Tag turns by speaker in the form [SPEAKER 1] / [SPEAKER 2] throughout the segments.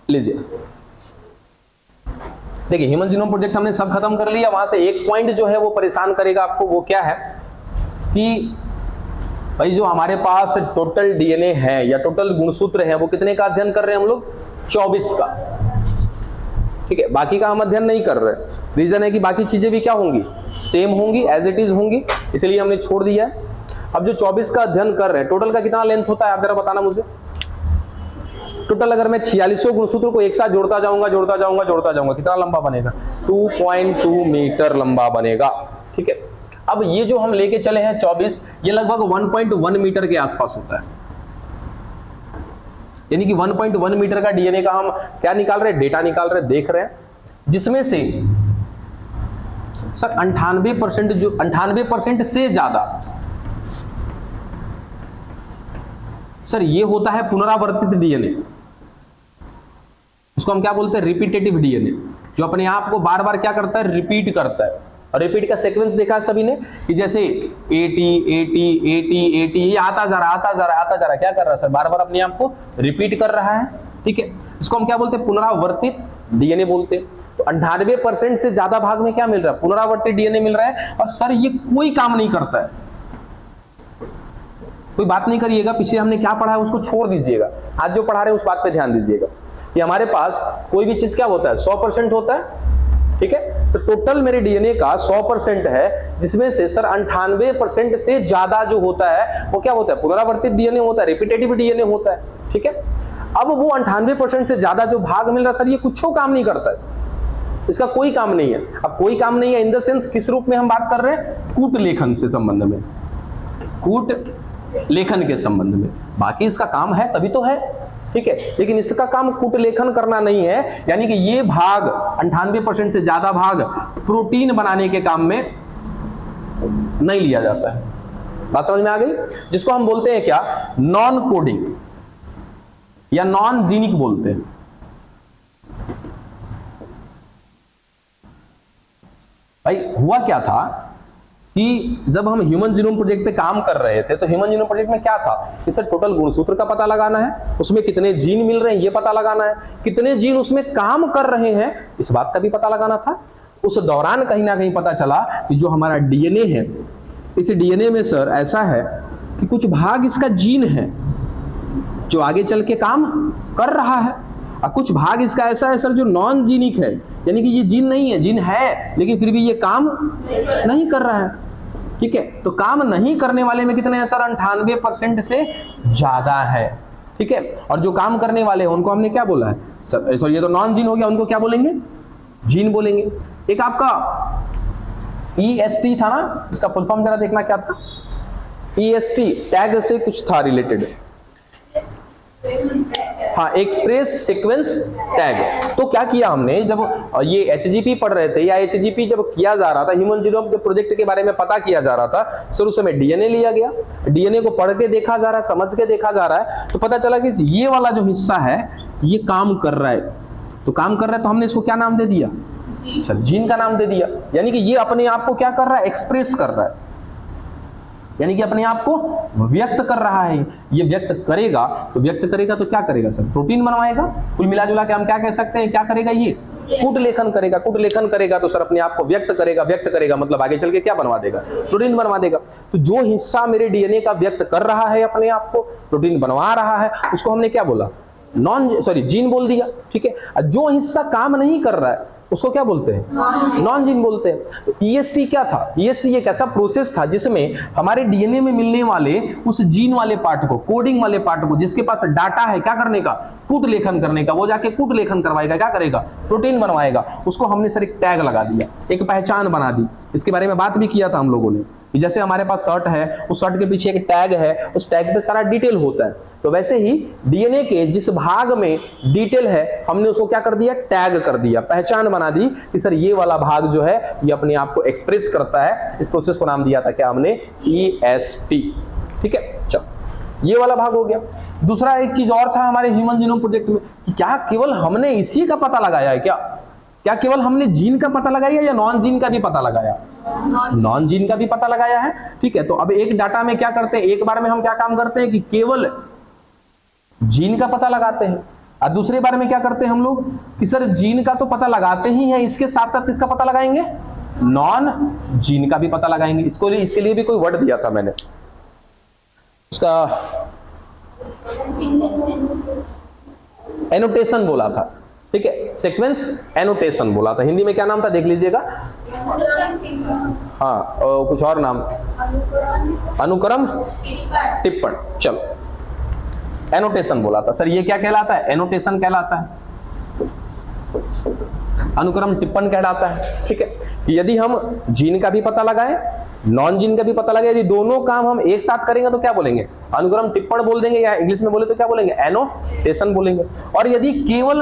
[SPEAKER 1] लीजिए देखिए, human genome project हमने सब खत्म कर लिया। वहां से एक पॉइंट जो है वो परेशान करेगा आपको, वो क्या है कि भाई जो हमारे पास टोटल डीएनए है या टोटल गुणसूत्र है वो कितने का अध्ययन कर रहे हैं हम लोग? 24 का। ठीक है, बाकी का हम अध्ययन नहीं कर रहे। रीजन है कि बाकी चीजें भी क्या होंगी? सेम होंगी, एज इट इज होंगी, इसलिए हमने छोड़ दिया है। अब जो 24 का अध्ययन कर रहे हैं, टोटल का कितना लेंथ होता है आप जरा बताना मुझे। टोटल अगर मैं 46 गुणसूत्रों को एक साथ जोड़ता जाऊंगा, कितना लंबा बनेगा? 2.2 मीटर लंबा बनेगा। ठीक है, अब ये जो हम लेके चले हैं 24, ये लगभग 1.1 मीटर के आसपास होता है। यानी कि 1.1 मीटर का डीएनए का हम क्या निकाल रहे हैं? डेटा निकाल रहे हैं, देख रहे हैं, जिसमें से सर 98% जो 98% से ज्यादा सर ये होता है पुनरावर्तित डीएनए। उसको हम क्या बोलते हैं? रिपीटेटिव डीएनए, जो अपने आप को बार बार क्या करता है? रिपीट करता है। और रिपीट का सीक्वेंस देखा है सभी ने कि जैसे 80 ये आता जा रहा, क्या कर रहा है सर? बार बार अपने आप को रिपीट कर रहा है। ठीक है, इसको हम क्या बोलते हैं? पुनरावर्तित डीएनए बोलते हैं। तो 98% से ज्यादा भाग में क्या मिल रहा है? पुनरावर्तित डीएनए मिल रहा है। और सर ये कोई काम नहीं करता है, कोई बात नहीं करिएगा, पीछे हमने क्या पढ़ा है उसको छोड़ दीजिएगा, आज जो पढ़ा रहे हैं उस बात पे ध्यान दीजिएगा कि हमारे पास कोई भी चीज क्या होता है? 100% होता है। ठीक है, तो टोटल मेरे डीएनए का 100% है, जिसमें से सर 98% से ज्यादा जो होता है वो क्या होता है? पुनरावर्तित डीएनए होता है, रिपीटेटिव डीएनए होता है। ठीक है, अब वो 98% से ज्यादा जो भाग मिल रहा है सर, ये कुछ काम नहीं करता है, इसका कोई काम नहीं है। अब कोई काम नहीं है इन द सेंस किस रूप में हम बात कर रहे हैं? कूट लेखन से संबंध में, कूट लेखन के संबंध में। बाकी इसका काम है तभी तो है। ठीक है, लेकिन इसका काम कूट लेखन करना नहीं है, यानी कि ये भाग 98% से ज्यादा भाग प्रोटीन बनाने के काम में नहीं लिया जाता है। बात समझ में आ गई? जिसको हम बोलते हैं क्या? नॉन कोडिंग या नॉन जीनिक बोलते हैं। भाई हुआ क्या था कि जब हम ह्यूमन जीनोम प्रोजेक्ट पे काम कर रहे थे, तो ह्यूमन जीनोम प्रोजेक्ट में क्या था? इसे टोटल गुणसूत्र का पता लगाना है, उसमें कितने जीन मिल रहे हैं ये पता लगाना है, कितने जीन उसमें काम कर रहे हैं इस बात का भी पता लगाना था। उस दौरान कहीं ना कहीं पता चला कि जो हमारा डीएनए है, इस डीएनए में सर ऐसा है कि कुछ भाग इसका जीन है जो आगे चल के काम कर रहा है, और कुछ भाग इसका ऐसा है सर जो नॉन जीनिक है, यानी कि ये जीन नहीं है, जीन है लेकिन फिर भी ये काम नहीं कर रहा है। ठीक है, तो काम नहीं करने वाले में कितने हैं सर? 98% से ज्यादा है। ठीक है, और जो काम करने वाले हैं उनको हमने क्या बोला है सर? सॉरी, ये तो नॉन जीन हो गया, उनको क्या बोलेंगे? जीन बोलेंगे। एक आपका EST था ना, इसका फुल फॉर्म जरा देखना क्या था? EST टैग से कुछ था रिलेटेड, हाँ, एक्सप्रेस सीक्वेंस टैग। तो क्या किया हमने, जब ये HGP पढ़ रहे थे या HGP जब किया जा रहा था, ह्यूमन जीनोम प्रोजेक्ट के बारे में पता किया जा रहा था सर, उस समय डीएनए लिया गया, डीएनए को पढ़ के देखा जा रहा है, समझ के देखा जा रहा है, तो पता चला कि ये वाला जो हिस्सा है ये काम कर रहा है। तो काम कर रहा है तो हमने इसको क्या नाम दे दिया सर? जीन का नाम दे दिया। यानी कि ये अपने आप को क्या कर रहा है? एक्सप्रेस कर रहा है, यानी कि अपने आप को व्यक्त कर रहा है। ये व्यक्त करेगा तो क्या करेगा सर? प्रोटीन बनवाएगा। कुल मिला जुला के हम क्या कह सकते हैं? क्या करेगा? ये कूट लेखन करेगा। कूट लेखन करेगा तो सर अपने आप को व्यक्त करेगा मतलब आगे चल के क्या बनवा देगा? प्रोटीन बनवा देगा। तो जो हिस्सा मेरे डीएनए का व्यक्त कर रहा है, अपने आप को प्रोटीन बनवा रहा है, उसको हमने क्या बोला? जीन बोल दिया। ठीक है, जो हिस्सा काम नहीं कर रहा है उसको क्या बोलते हैं? नॉन जीन बोलते हैं। तो EST क्या था? EST एक ऐसा प्रोसेस था जिसमें हमारे डीएनए में मिलने वाले उस जीन वाले पार्ट को, कोडिंग वाले पार्ट को, जिसके पास डाटा है क्या करने का? कूट लेखन करने का, वो जाके कूट लेखन करवाएगा, क्या करेगा? प्रोटीन बनवाएगा। उसको हमने सर एक टैग लगा दिया, एक पहचान बना दी। इसके बारे में बात भी किया था हम लोगों ने, जैसे हमारे पास शर्ट है, उस शर्ट के पीछे एक टैग है, उस टैग पे सारा डिटेल होता है। तो वैसे ही डीएनए के जिस भाग में डिटेल है, हमने उसको क्या कर दिया? टैग कर दिया, पहचान बना दी कि सर ये वाला भाग जो है ये अपने आप को एक्सप्रेस करता है। इस प्रोसेस को नाम दिया था क्या हमने? EST। ठीक है, चलो ये वाला भाग हो गया। दूसरा एक चीज और था हमारे ह्यूमन जीनोम प्रोजेक्ट में कि क्या केवल हमने इसी का पता लगाया है? क्या केवल हमने जीन का पता लगाया या नॉन जीन का भी पता लगाया? नॉन जीन का भी पता लगाया है। ठीक है, तो अब एक डाटा में क्या करते हैं, एक बार में हम क्या काम करते हैं कि केवल जीन का पता लगाते हैं, और दूसरे बारे में क्या करते हैं हम लोग कि सर जीन का तो पता लगाते ही हैं, इसके साथ साथ किसका पता लगाएंगे, नॉन जीन का भी पता लगाएंगे। इसके लिए भी कोई वर्ड दिया था मैंने, उसका एनोटेशन बोला था, ठीक है, सीक्वेंस एनोटेशन बोला था। हिंदी में क्या नाम था देख लीजिएगा, हाँ कुछ और नाम, अनुक्रम टिप्पण। चलो एनोटेशन बोला था सर, ये क्या कहलाता है, एनोटेशन कहलाता है, अनुक्रम टिप्पण कहलाता है। ठीक है, कि यदि हम जीन का भी पता लगाएं, नॉन जीन का भी पता लगाएं, यदि दोनों काम हम एक साथ करेंगे तो क्या बोलेंगे, अनुक्रम टिप्पण बोल देंगे, या इंग्लिश में बोले तो क्या बोलेंगे, एनोटेशन बोलेंगे। और यदि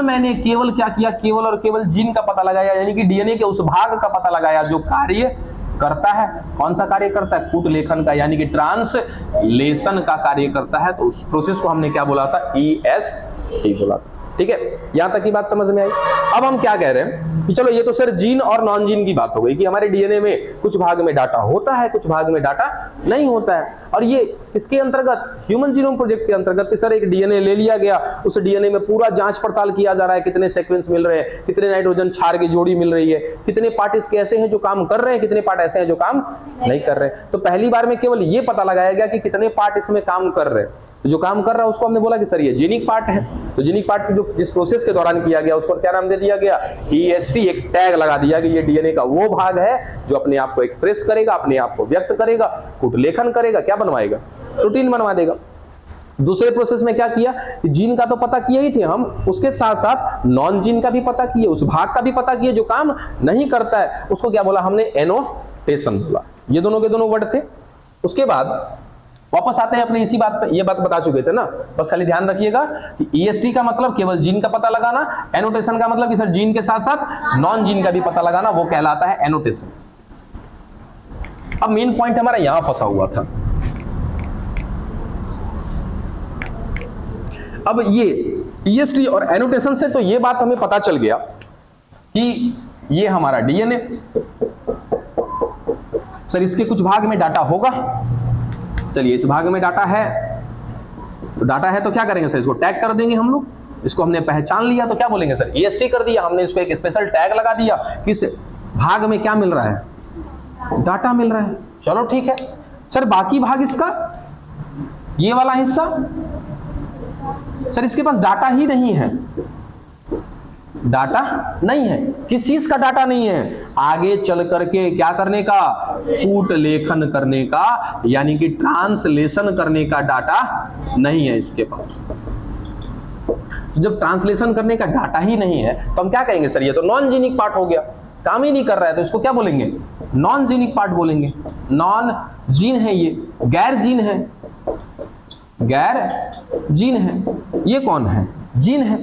[SPEAKER 1] मैंने क्या किया, केवल और केवल जीन का पता लगाया, यानी कि डीएनए के उस भाग का पता लगाया जो कार्य करता है, कौन सा कार्य करता है, कूट लेखन का, यानी कि ट्रांसलेशन का कार्य करता है, तो उस प्रोसेस को हमने क्या बोला था, EST बोला था। ठीक है, यहां तक की बात समझ में आई। अब हम क्या कह रहे हैं कि चलो ये तो सर जीन और नॉन जीन की बात हो गई कि हमारे डीएनए में कुछ भाग में डाटा होता है, कुछ भाग में डाटा नहीं होता है। और ये इसके अंतर्गत ह्यूमन जीनोम प्रोजेक्ट के अंतर्गत कि सर एक डीएनए ले लिया गया, उस डीएनए में पूरा जांच पड़ताल किया जा रहा है, कितने सीक्वेंस मिल रहे हैं, कितने नाइट्रोजन क्षार की जोड़ी मिल रही है, कितने पार्ट इसके ऐसे हैं जो काम कर रहे हैं, कितने पार्ट ऐसे हैं जो काम नहीं कर रहे हैं। तो पहली बार में केवल ये पता लगाया गया कि कितने पार्ट इसमें काम कर रहे हैं, जो काम कर रहा है उसको हमने बोला कि सर ये जेनिक पार्ट है। तो जेनिक पार्ट जो जिस प्रोसेस के दौरान किया गया उसको क्या नाम दे दिया गया, EST, एक टैग लगा दिया कि ये डीएनए का वो भाग है जो अपने आप को एक्सप्रेस करेगा, अपने आप को व्यक्त करेगा, कूट लेखन करेगा, क्या बनवाएगा, प्रोटीन बनवा देगा। दूसरे प्रोसेस में क्या किया कि जीन का तो पता किया ही थे हम, उसके साथ साथ नॉन जीन का भी पता किया, उस भाग का भी पता किया जो काम नहीं करता है, उसको क्या बोला हमने, एनोटेशन बोला। ये दोनों के दोनों वर्ड थे। उसके बाद वापस आते हैं अपने इसी बात पे, ये बात बता चुके थे ना, बस खाली ध्यान रखिएगा कि EST का मतलब केवल जीन का पता लगाना, एनोटेशन का मतलब कि सर जीन के साथ साथ नॉन जीन का भी पता लगाना, वो कहलाता है एनोटेशन। अब मेन पॉइंट हमारा यहां फंसा हुआ था। अब ये EST और एनोटेशन से तो ये बात हमें पता चल गया कि ये हमारा डीएनए, सर इसके कुछ भाग में डाटा होगा, चलिए इस भाग में डाटा है, तो डाटा है तो क्या करेंगे सर, इसको टैग कर देंगे हम लोग। इसको हमने पहचान लिया तो क्या बोलेंगे सर, EST कर दिया हमने, इसको एक स्पेशल टैग लगा दिया, किस भाग में क्या मिल रहा है, डाटा मिल रहा है। चलो ठीक है सर, बाकी भाग इसका ये वाला हिस्सा, सर इसके पास डाटा ही नहीं है, डाटा नहीं है, किस चीज का डाटा नहीं है, आगे चल करके क्या करने का, कूट लेखन करने का, यानी कि ट्रांसलेशन करने का डाटा नहीं है इसके पास। जब ट्रांसलेशन करने का डाटा ही नहीं है तो हम क्या कहेंगे सर, ये तो नॉन जीनिक पार्ट हो गया, काम ही नहीं कर रहा है, तो इसको क्या बोलेंगे, नॉन जीनिक पार्ट बोलेंगे। नॉन जीन है ये, गैर जीन है, गैर जीन है। ये कौन है, जीन है।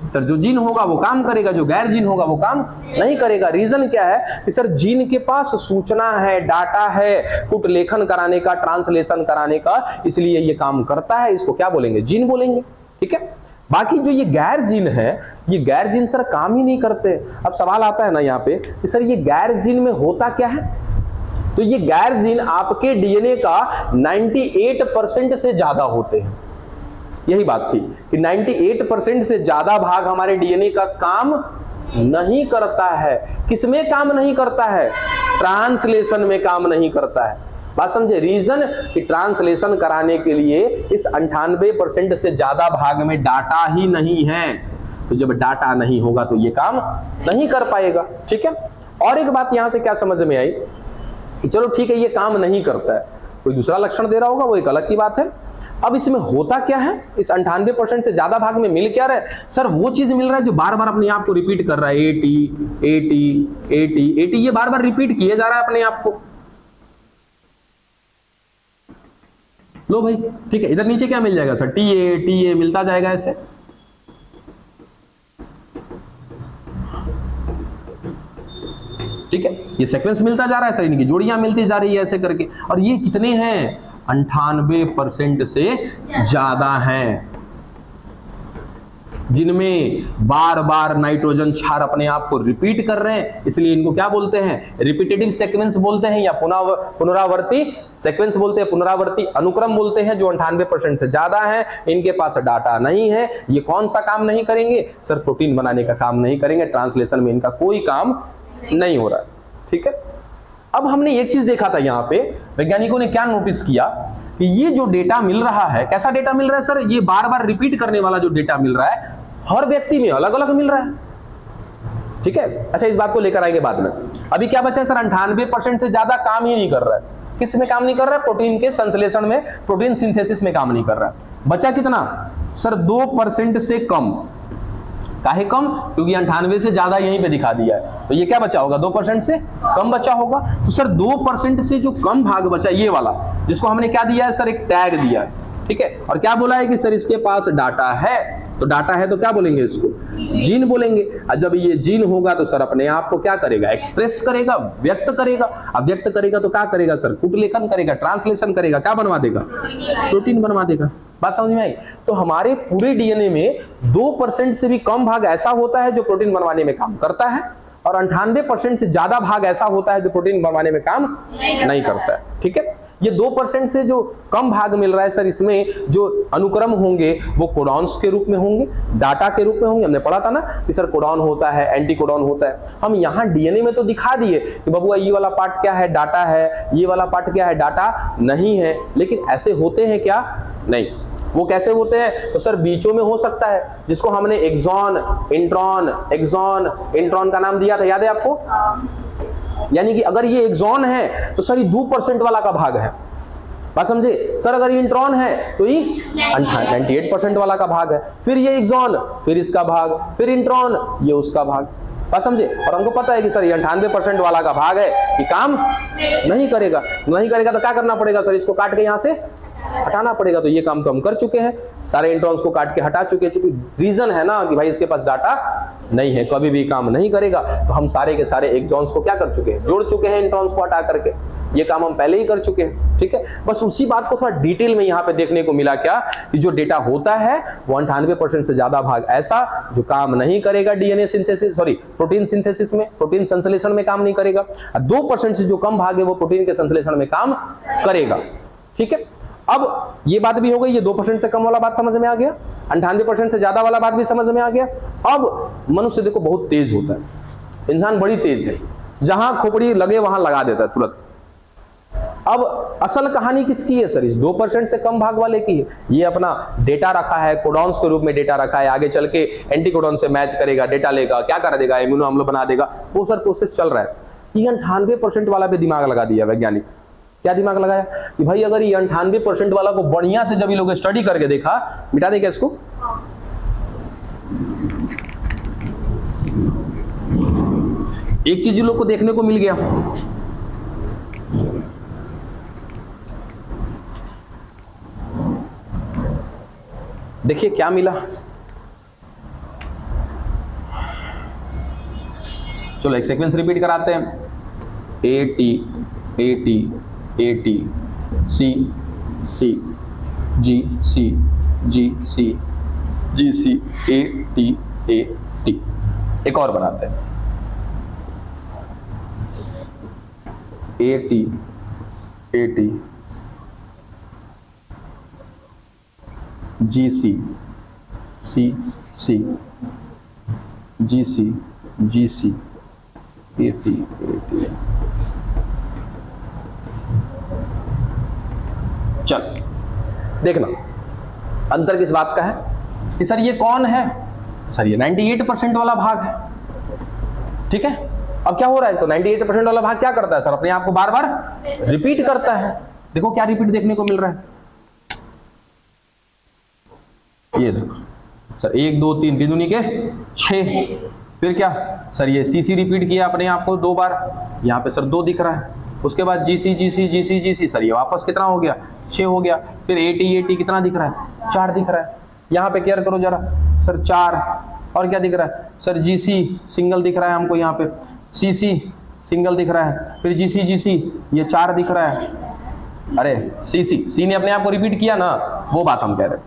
[SPEAKER 1] सर जो जीन होगा वो काम करेगा, जो गैर जीन होगा वो काम नहीं करेगा। रीजन क्या है कि सर जीन के पास सूचना है, डाटा है, कूट लेखन कराने का, ट्रांसलेशन कराने का, इसलिए ये काम करता है, इसको क्या बोलेंगे, जीन बोलेंगे। ठीक है, बाकी जो ये गैर जीन है, ये गैर जीन सर काम ही नहीं करते। अब सवाल आता है ना यहाँ पे कि सर ये गैर जीन में होता क्या है, तो ये गैर जीन आपके डीएनए का 98% से ज्यादा होते हैं। यही बात थी कि 98% से ज्यादा भाग हमारे डीएनए का काम नहीं करता है। किसमें काम नहीं करता है, ट्रांसलेशन में काम नहीं करता है। बात समझे, रीजन कि ट्रांसलेशन कराने के लिए इस 98% से ज्यादा भाग में डाटा ही नहीं है। तो जब डाटा नहीं होगा तो ये काम नहीं कर पाएगा। ठीक है, और एक बात यहां से क्या समझ में आई कि चलो ठीक है ये काम नहीं करता है, कोई दूसरा लक्षण दे रहा होगा वो एक अलग की बात है। अब इसमें होता क्या है, इस 98% से ज्यादा भाग में मिल क्या रहा है, सर वो चीज मिल रहा है जो बार बार अपने आप को रिपीट कर रहा है, 80 ये बार बार रिपीट किए जा रहा है अपने आप को। लो भाई ठीक है, इधर नीचे क्या मिल जाएगा सर, TA मिलता जाएगा ऐसे। ठीक है, ये सीक्वेंस मिलता जा रहा है सर, इनकी जोड़ियां मिलती जा रही है ऐसे करके। और ये कितने हैं, 98% से ज्यादा हैं। जिनमें बार बार नाइट्रोजन क्षार अपने आप को रिपीट कर रहे हैं, इसलिए इनको क्या बोलते हैं, रिपीटेटिव सीक्वेंस बोलते हैं या पुनरावर्ती सीक्वेंस बोलते हैं, पुनरावर्ती अनुक्रम बोलते हैं, जो 98% से ज्यादा है। इनके पास डाटा नहीं है। ये कौन सा काम नहीं करेंगे सर, प्रोटीन बनाने का काम नहीं करेंगे, ट्रांसलेशन में इनका कोई काम नहीं हो रहा है। ठीक है, अब हमने एक चीज देखा था, यहां पे वैज्ञानिकों ने क्या नोटिस किया कि ये जो डेटा मिल रहा है, कैसा डेटा मिल रहा है सर, ये बार बार रिपीट करने वाला जो डेटा मिल रहा है हर व्यक्ति में अलग अलग मिल रहा है। ठीक है, अच्छा इस बात को लेकर आएंगे बाद में। अभी क्या बचा है सर, 98% से ज्यादा काम ही नहीं कर रहा है। किस में काम नहीं कर रहा है, प्रोटीन के संश्लेषण में, प्रोटीन सिंथेसिस में काम नहीं कर रहा है। बचा कितना सर, 2% से कम। काहे कम, क्योंकि 98 से ज्यादा यहीं पे दिखा दिया है, तो ये क्या बचा होगा, 2% से कम बचा होगा। तो सर 2% से जो कम भाग बचा, ये वाला, जिसको हमने क्या दिया है सर, एक टैग दिया है। ठीक है, और क्या बोला है कि सर इसके पास डाटा है, तो डाटा है तो क्या बोलेंगे, इसको जीन बोलेंगे। और जब ये जीन होगा तो सर अपने आप को क्या करेगा, एक्सप्रेस करेगा, व्यक्त करेगा। अब व्यक्त करेगा तो क्या करेगा सर, कुटलेखन करेगा, ट्रांसलेशन करेगा, क्या बनवा देगा, प्रोटीन बनवा देगा। बात समझ में आई। तो हमारे पूरे डीएनए में 2% से भी कम भाग ऐसा होता है जो प्रोटीन बनवाने में काम करता है, और 98% से ज्यादा भाग ऐसा होता है जो प्रोटीन बनवाने में काम नहीं करता है। ठीक है, ये 2% से जो कम भाग मिल रहा है सर, इसमें जो अनुक्रम होंगे वो कोडॉन्स के रूप में होंगे, डाटा के रूप में होंगे। हमने पढ़ा था ना कि सर कोडॉन होता है, एंटी कोडॉन होता है। हम यहाँ डीएनए में तो दिखा दिए कि बबुआ ये वाला पार्ट क्या है, डाटा है, ये वाला पार्ट क्या है, डाटा नहीं है। लेकिन ऐसे होते हैं क्या, नहीं। वो कैसे होते हैं, तो सर बीचों में हो सकता है, जिसको हमने एक्सॉन, इंट्रॉन का नाम दिया था, याद है आपको। यानी कि अगर ये एक्सॉन है तो सर ये 2% वाला का भाग है। बात समझे सर, अगर ये इंट्रॉन है तो ये 98% वाला का भाग है, फिर ये एक्सॉन, फिर इसका भाग, फिर इंट्रॉन, ये उसका भाग। बात समझे। और हमको पता है कि सर ये 98% वाला का भाग है, ये काम नहीं करेगा तो क्या करना पड़ेगा सर, इसको काट के यहां से हटाना पड़ेगा। तो ये काम तो हम कर चुके हैं, सारे इंट्रॉन्स को काट के हटा चुके हैं। चूंकि रीजन है ना कि भाई इसके पास डाटा नहीं है, कभी भी काम नहीं करेगा, तो हम सारे के सारे एक्सॉन्स को क्या कर चुके हैं, जोड़ चुके हैं इंट्रॉन्स को हटा करके। ये काम हम पहले ही कर चुके हैं। ठीक है, बस उसी बात को थोड़ा डिटेल में यहाँ पे देखने को मिला क्या, कि जो डेटा होता है वो 98% से ज्यादा भाग ऐसा जो काम नहीं करेगा DNA synthesis, sorry protein synthesis में, प्रोटीन संश्लेषण में काम नहीं करेगा। 2% से जो कम भाग है वो प्रोटीन के संश्लेषण में काम करेगा। ठीक है, अब ये बात भी हो गई, ये 2% से कम वाला बात समझ में आ गया, 98% से ज्यादा वाला बात भी समझ में आ गया। अब मनुष्य देखो बहुत तेज होता है, इंसान बड़ी तेज है, जहां खोपड़ी लगे वहां लगा देता है तुरंत। अब असल कहानी किसकी है सर, इस 2% से कम भाग वाले की है। ये अपना डेटा रखा है, कोडॉन्स के रूप में डेटा रखा है, आगे चल के एंटी कोडॉन से मैच करेगा, डेटा लेगा, क्या कर देगा, इम्यूनो अम्ल बना देगा, वो सर प्रोसेस चल रहा है। ये 98% वाला पे दिमाग लगा दिया वैज्ञानिक। क्या दिमाग लगाया कि भाई अगर ये 98% वाला को बढ़िया से जब ये लोग स्टडी करके देखा, मिटा देगा इसको, एक चीज लोग को देखने को मिल गया, देखिए क्या मिला। चलो एक सीक्वेंस रिपीट कराते हैं, AT C C G C G C G C AT। एक और बनाते हैं, AT G C C C G C G C AT। चल देखना अंतर किस बात का है कि सर ये कौन है, सर ये 98% वाला भाग है। ठीक है, अब क्या हो रहा है, तो 98% वाला भाग क्या करता है सर, अपने आप को बार बार रिपीट करता है। देखो क्या रिपीट देखने को मिल रहा है, ये देखो सर 1 2 3 3 दूनी के 6, फिर क्या सर ये CC रिपीट किया अपने आप को 2 बार, यहाँ पे सर 2 दिख रहा है, उसके बाद GC सर ये वापस कितना हो गया, 6 हो गया, फिर AT कितना दिख रहा है, 4 दिख रहा है। यहाँ पे केयर करो जरा सर 4, और क्या दिख रहा है सर GC सिंगल दिख रहा है हमको, यहाँ पे CC सिंगल दिख रहा है, फिर GC ये 4 दिख रहा है। अरे C ने अपने आप को रिपीट किया ना, वो बात हम कह रहे हैं।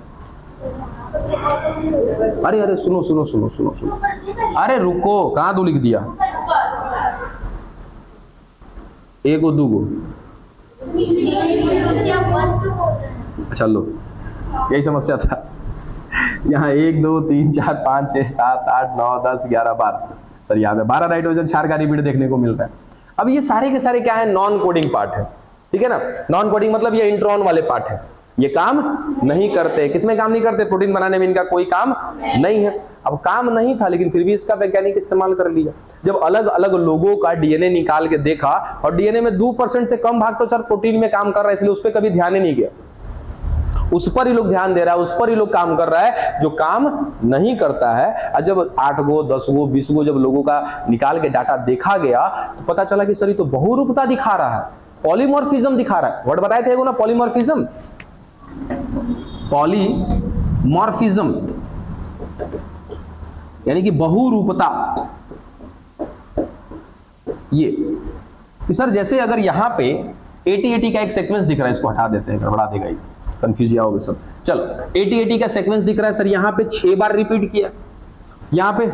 [SPEAKER 1] अरे अरे सुनो सुनो सुनो सुनो सुनो, अरे रुको, कहाँ दो लिख दिया, एक गो दो गो, चलो यही समस्या था। यहाँ 1 2 3 4 5 6 7 8 9 10 11 12, सर यहाँ पे 12 नाइट्रोजन क्षार का रिपीट देखने को मिल रहा है। अब ये सारे के सारे क्या है, नॉन कोडिंग पार्ट है, ठीक है ना। नॉन कोडिंग मतलब ये इंट्रॉन वाले पार्ट है, ये काम नहीं करते। किसमें काम नहीं करते, प्रोटीन बनाने में इनका कोई काम नहीं है। अब काम नहीं था लेकिन फिर भी इसका वैज्ञानिक इस्तेमाल कर लिया। जब अलग अलग लोगों का डीएनए निकाल के देखा और डीएनए में 2% से कम भाग तो सर प्रोटीन में काम कर रहा है, इसलिए उस पर कभी ध्यान ही नहीं गया। उस पर ही लोग ध्यान दे रहा है, उस पर ही लोग काम कर रहा है जो काम नहीं करता है। और जब 8 गो 10 गो 20 गो जब लोगों का निकाल के डाटा देखा गया तो पता चला कि सर ये तो बहुरूपता दिखा रहा है, पॉलीमॉर्फिज्म दिखा रहा है। वर्ड बताए थे ना, पॉलीमॉर्फिज्म, पॉलीमॉर्फिज्म यानी कि बहुरूपता। ये कि सर जैसे अगर यहां पे 80 का एक सीक्वेंस दिख रहा है, इसको हटा देते हैं, गड़बड़ा देगा ये, कंफ्यूज होगे सब। चलो 80 का सीक्वेंस दिख रहा है सर, यहां पे 6 बार रिपीट किया, यहां पे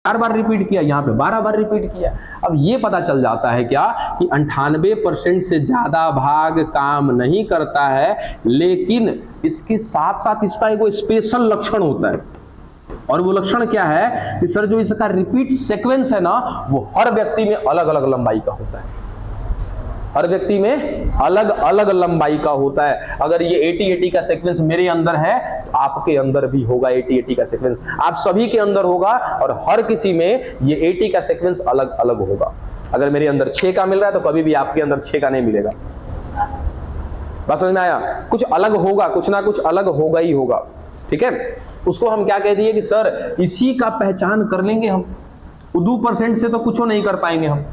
[SPEAKER 1] 4 बार रिपीट किया, यहां पे 12 बार रिपीट किया। अब ये पता चल जाता है क्या कि 98% से ज्यादा भाग काम नहीं करता है, लेकिन इसके साथ साथ इसका एक स्पेशल लक्षण होता है। और वो लक्षण क्या है कि सर जो इसका रिपीट सीक्वेंस है ना, वो हर व्यक्ति में अलग अलग लंबाई का होता है, हर व्यक्ति में अलग अलग लंबाई का होता है। अगर ये 80 का सीक्वेंस मेरे अंदर है तो आपके अंदर भी होगा 80 का सीक्वेंस, आप सभी के अंदर होगा, और हर किसी में ये 80 का सीक्वेंस अलग अलग होगा। अगर मेरे अंदर 6 का मिल रहा है तो कभी भी आपके अंदर 6 का नहीं मिलेगा। बात समझ में आया? कुछ अलग होगा, कुछ ना कुछ अलग होगा ही होगा, ठीक है। उसको हम क्या कह दिए कि सर इसी का पहचान कर लेंगे हम, 2% से तो कुछ नहीं कर पाएंगे हम,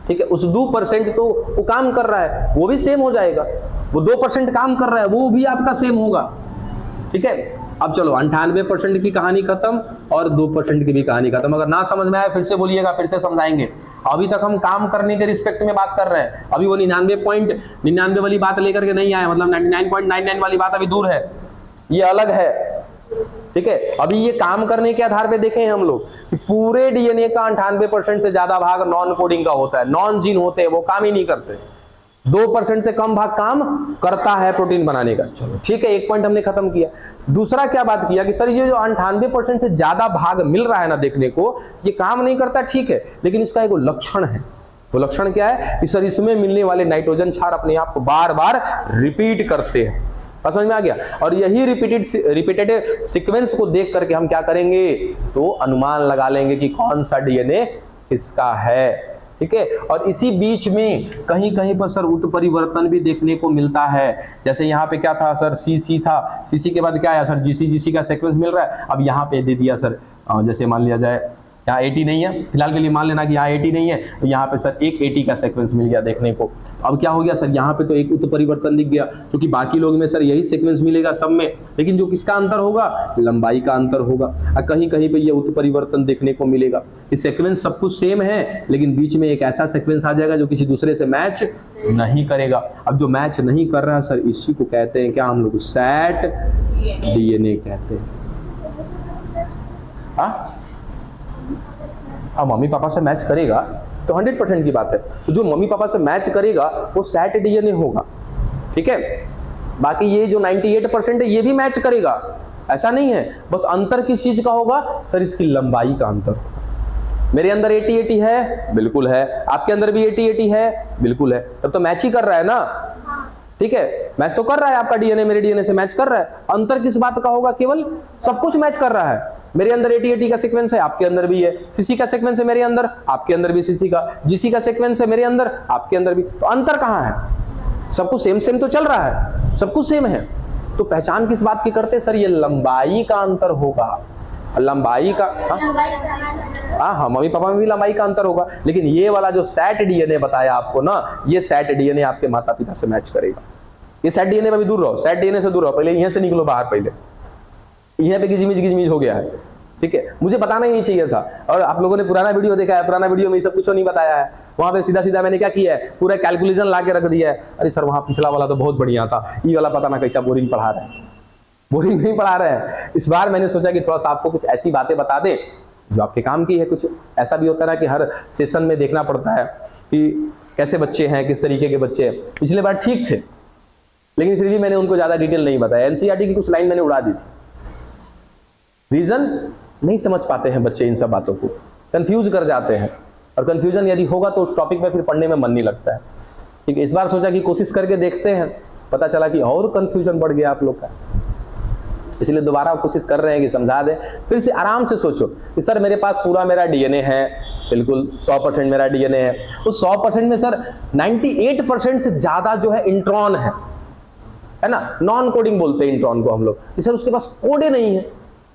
[SPEAKER 1] ठीक है। उस 2% तो वो काम कर रहा है, वो भी सेम हो जाएगा। वो 2% काम कर रहा है, वो भी आपका सेम होगा, ठीक है। अब चलो 98% की कहानी खत्म और 2% की भी कहानी खत्म। अगर ना समझ में आया फिर से बोलिएगा, फिर से समझाएंगे। अभी तक हम काम करने के रिस्पेक्ट में बात कर रहे हैं, अभी वो 99.99 वाली बात लेकर के नहीं आए, मतलब 99.99 वाली बात अभी दूर है, ये अलग है, ठीक है। अभी ये काम करने के आधार पे देखें हम लोग कि पूरे डीएनए का 98% से ज्यादा भाग नॉन कोडिंग का होता है, नॉन जीन होते हैं, वो काम ही नहीं करते। 2% से कम भाग काम करता है प्रोटीन बनाने का। चलो ठीक है, एक पॉइंट हमने खत्म किया। दूसरा क्या बात किया कि सर ये जो 98% से ज्यादा भाग मिल रहा है ना देखने को, ये काम नहीं करता, ठीक है, लेकिन इसका एक लक्षण है। वो लक्षण क्या है कि सर इसमें मिलने वाले नाइट्रोजन क्षार अपने आप को बार बार रिपीट करते हैं। समझ में आ गया? और यही रिपीटेड सीक्वेंस को देख करके हम क्या करेंगे, तो अनुमान लगा लेंगे कि कौन सा डीएनए किसका है, ठीक है। और इसी बीच में कहीं कहीं पर सर उत्परिवर्तन भी देखने को मिलता है। जैसे यहाँ पे क्या था सर, सीसी था, सीसी के बाद क्या आया सर, जीसी का सीक्वेंस मिल रहा है। अब यहाँ पे दे दिया सर, जैसे मान लिया जाए यहाँ 80 नहीं है, फिलहाल के लिए मान लेना कि यहाँ 80 नहीं है, तो यहाँ पे सर एक 80 का सीक्वेंस मिल गया देखने को। अब क्या हो गया सर, यहाँ पे तो एक उत्परिवर्तन दिख गया, क्योंकि बाकी लोग में सर यही सीक्वेंस मिलेगा सब में, लेकिन जो किसका अंतर होगा, लंबाई का अंतर होगा। और कहीं कहीं पे ये उत्परिवर्तन देखने को मिलेगा। ये सीक्वेंस सब कुछ सेम है, लेकिन बीच में एक ऐसा सीक्वेंस आ जाएगा जो किसी दूसरे से मैच नहीं करेगा। अब जो मैच नहीं कर रहा है सर, इसी को कहते हैं क्या हम लोग, सैट डीएनए कहते हैं। हाँ, मम्मी पापा से मैच करेगा तो 100% की बात है, तो जो मम्मी पापा से मैच करेगा वो सैट डीएनए होगा, ठीक है। बाकी ये जो 98% है ये भी मैच करेगा, ऐसा नहीं है। बस अंतर किस चीज का होगा सर, इसकी लंबाई का अंतर। मेरे अंदर 80 है, बिल्कुल है, आपके अंदर भी 80 है, बिल्कुल है, तब तो मैच ही कर रहा है ना, ठीक है। मैच तो कर रहा है, आपका डीएनए मेरे डीएनए से मैच कर रहा है। अंतर किस बात का होगा, केवल सब कुछ मैच कर रहा है। मेरे अंदर 80 का सीक्वेंस है, आपके अंदर भी है। सीसी का सीक्वेंस है मेरे अंदर, आपके अंदर भी सीसी का। जीसी का सीक्वेंस है मेरे अंदर, आपके अंदर भी। तो अंतर कहाँ है? सब कुछ सेम तो चल रहा है, सब कुछ सेम है। तो पहचान किस बात की करते हैं सर, ये लंबाई का अंतर होगा। लंबाई का, हाँ, मम्मी पापा में भी लंबाई का अंतर होगा, लेकिन ये वाला जो सैट डीएनए बताया आपको ना, ये सैट डीएनए आपके माता पिता से मैच करेगा। ये सैट डीएनए पे भी दूर रहो, सैट डीएनए से दूर रहो, पहले यहाँ से निकलो बाहर, पहले यहाँ पे गिजमिज हो गया है, ठीक है। मुझे बताना ही नहीं चाहिए था, और आप लोगों ने पुराना वीडियो देखा है, पुराना वीडियो में ये सब कुछ नहीं बताया है। वहां पे सीधा सीधा मैंने क्या किया है, पूरा कैलकुलेशन ला के रख दिया है। अरे सर वहां पिछला वाला तो बहुत बढ़िया था, ये वाला पता ना कैसा बोरिंग पढ़ा रहा है। बोरिंग नहीं पढ़ा रहे हैं। इस बार मैंने सोचा कि थोड़ा सा आपको कुछ ऐसी बातें बता दें जो आपके काम की है। कुछ ऐसा भी होता है ना कि हर सेशन में देखना पड़ता है कि कैसे बच्चे हैं, किस तरीके के बच्चे हैं। पिछले बार ठीक थे, लेकिन फिर भी मैंने उनको ज्यादा डिटेल नहीं बताया। एनसीईआरटी की कुछ लाइन मैंने उड़ा दी थी। रीजन नहीं समझ पाते हैं बच्चे इन सब बातों को, कंफ्यूज कर जाते हैं, और कंफ्यूजन यदि होगा तो उस टॉपिक में फिर पढ़ने में मन नहीं लगता है। ठीक है, इस बार सोचा कि कोशिश करके देखते हैं, पता चला कि और कंफ्यूजन बढ़ गया आप लोग का, इसलिए दोबारा कोशिश कर रहे हैं कि समझा दें। फिर से आराम से सोचो कि सर मेरे पास पूरा मेरा डीएनए है, बिल्कुल 100% मेरा डीएनए है। उस 100% में सर 98% से ज्यादा जो है इंट्रॉन है ना, नॉन कोडिंग बोलते हैं इंट्रॉन को हम लोग। सर उसके पास कोड ही नहीं है,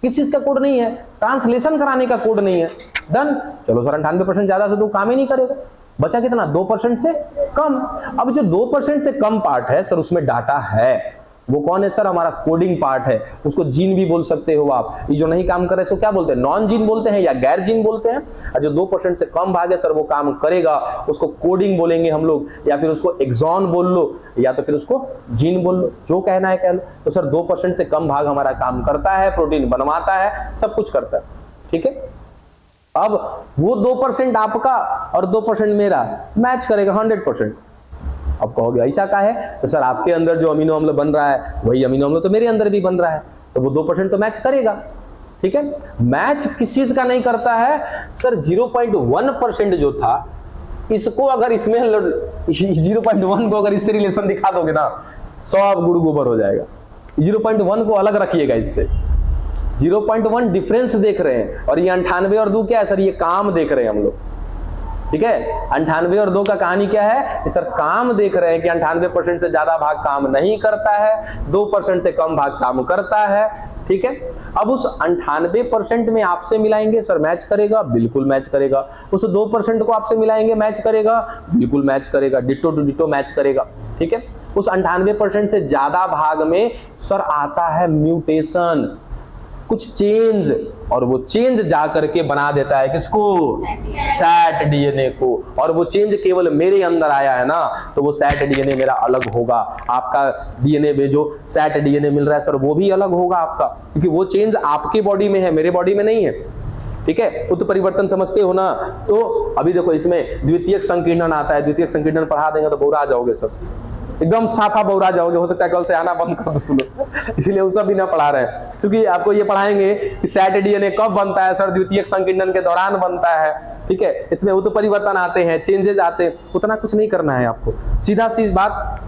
[SPEAKER 1] किस चीज का कोड नहीं है, ट्रांसलेशन कराने का कोड नहीं है। डन, चलो सर 98% ज्यादा से तो काम ही नहीं करेगा, बचा कितना 2% से कम। अब जो 2% से कम पार्ट है सर उसमें डाटा है, वो कौन है सर, हमारा कोडिंग पार्ट है। उसको जीन भी बोल सकते हो आप। ये जो नहीं काम कर रहे सो क्या बोलते हैं, नॉन जीन बोलते हैं या गैर जीन बोलते हैं। और जो 2% से कम भाग है सर वो काम करेगा, उसको कोडिंग बोलेंगे हम लोग, या फिर उसको एक्सॉन बोल लो, या तो फिर उसको जीन बोल लो, जो कहना है कह लो। तो सर 2% से कम भाग हमारा काम करता है, प्रोटीन बनवाता है, सब कुछ करता है। ठीक है, अब वो 2% आपका और 2% मेरा मैच करेगा 100%। अब कहोगे ऐसा का है, तो सर आपके अंदर जो अमीनो अम्ल बन रहा है वही अमीनो अम्ल तो मेरे अंदर भी बन रहा है, तो वो 2% तो मैच करेगा। ठीक है, मैच किस चीज का नहीं करता है सर, 0.1% जो था, इसको अगर इसमें 0.1 को अगर इससे रिलेशन दिखा दोगे ना, सब गुड़ गोबर हो जाएगा। 0.1 को अलग रखिएगा, इससे 0.1 डिफरेंस देख रहे हैं, और ये 98 और 2 क्या है सर, ये काम देख रहे हैं हम लोग। ठीक है, 98 और 2 का कहानी क्या है सर, काम देख रहे हैं कि 98% से ज्यादा भाग काम नहीं करता है, 2% से कम भाग काम करता है। ठीक है, अब उस 98% में आपसे मिलाएंगे सर मैच करेगा, बिल्कुल मैच करेगा। उस 2% को आपसे मिलाएंगे मैच करेगा, बिल्कुल मैच करेगा, डिटो टू डिटो मैच करेगा। ठीक है, उस 98% से ज्यादा भाग में सर आता है म्यूटेशन, कुछ चेंज, और वो चेंज जा करके बना देता है किसको, सैट डीएनए को। और वो चेंज केवल मेरे अंदर आया है ना, तो वो सैट डीएनए मेरा अलग होगा। आपका डीएनए में जो सैट डीएनए मिल रहा है सर वो भी अलग होगा आपका, क्योंकि वो चेंज आपके बॉडी में है, मेरे बॉडी में नहीं है। ठीक है, उत्तर परिवर्तन समझते हो ना। तो अभी देखो इसमें द्वितीयक संकीर्णन आता है, द्वितीयक संकीर्णन पढ़ा देंगे तो बौरा जाओगे सब, एकदम साफा बौरा जाओगे। हो सकता है कल से आना बंद कर दो तुम लोग, इसीलिए वो सब भी ना पढ़ा रहे हैं, क्योंकि आपको ये पढ़ाएंगे कि सैट डीएनए कब बनता है सर, द्वितीयक संकीर्णन के दौरान बनता है। ठीक है, इसमें उत्तर परिवर्तन आते हैं, चेंजेस आते हैं, उतना कुछ नहीं करना है आपको। सीधा सी बात,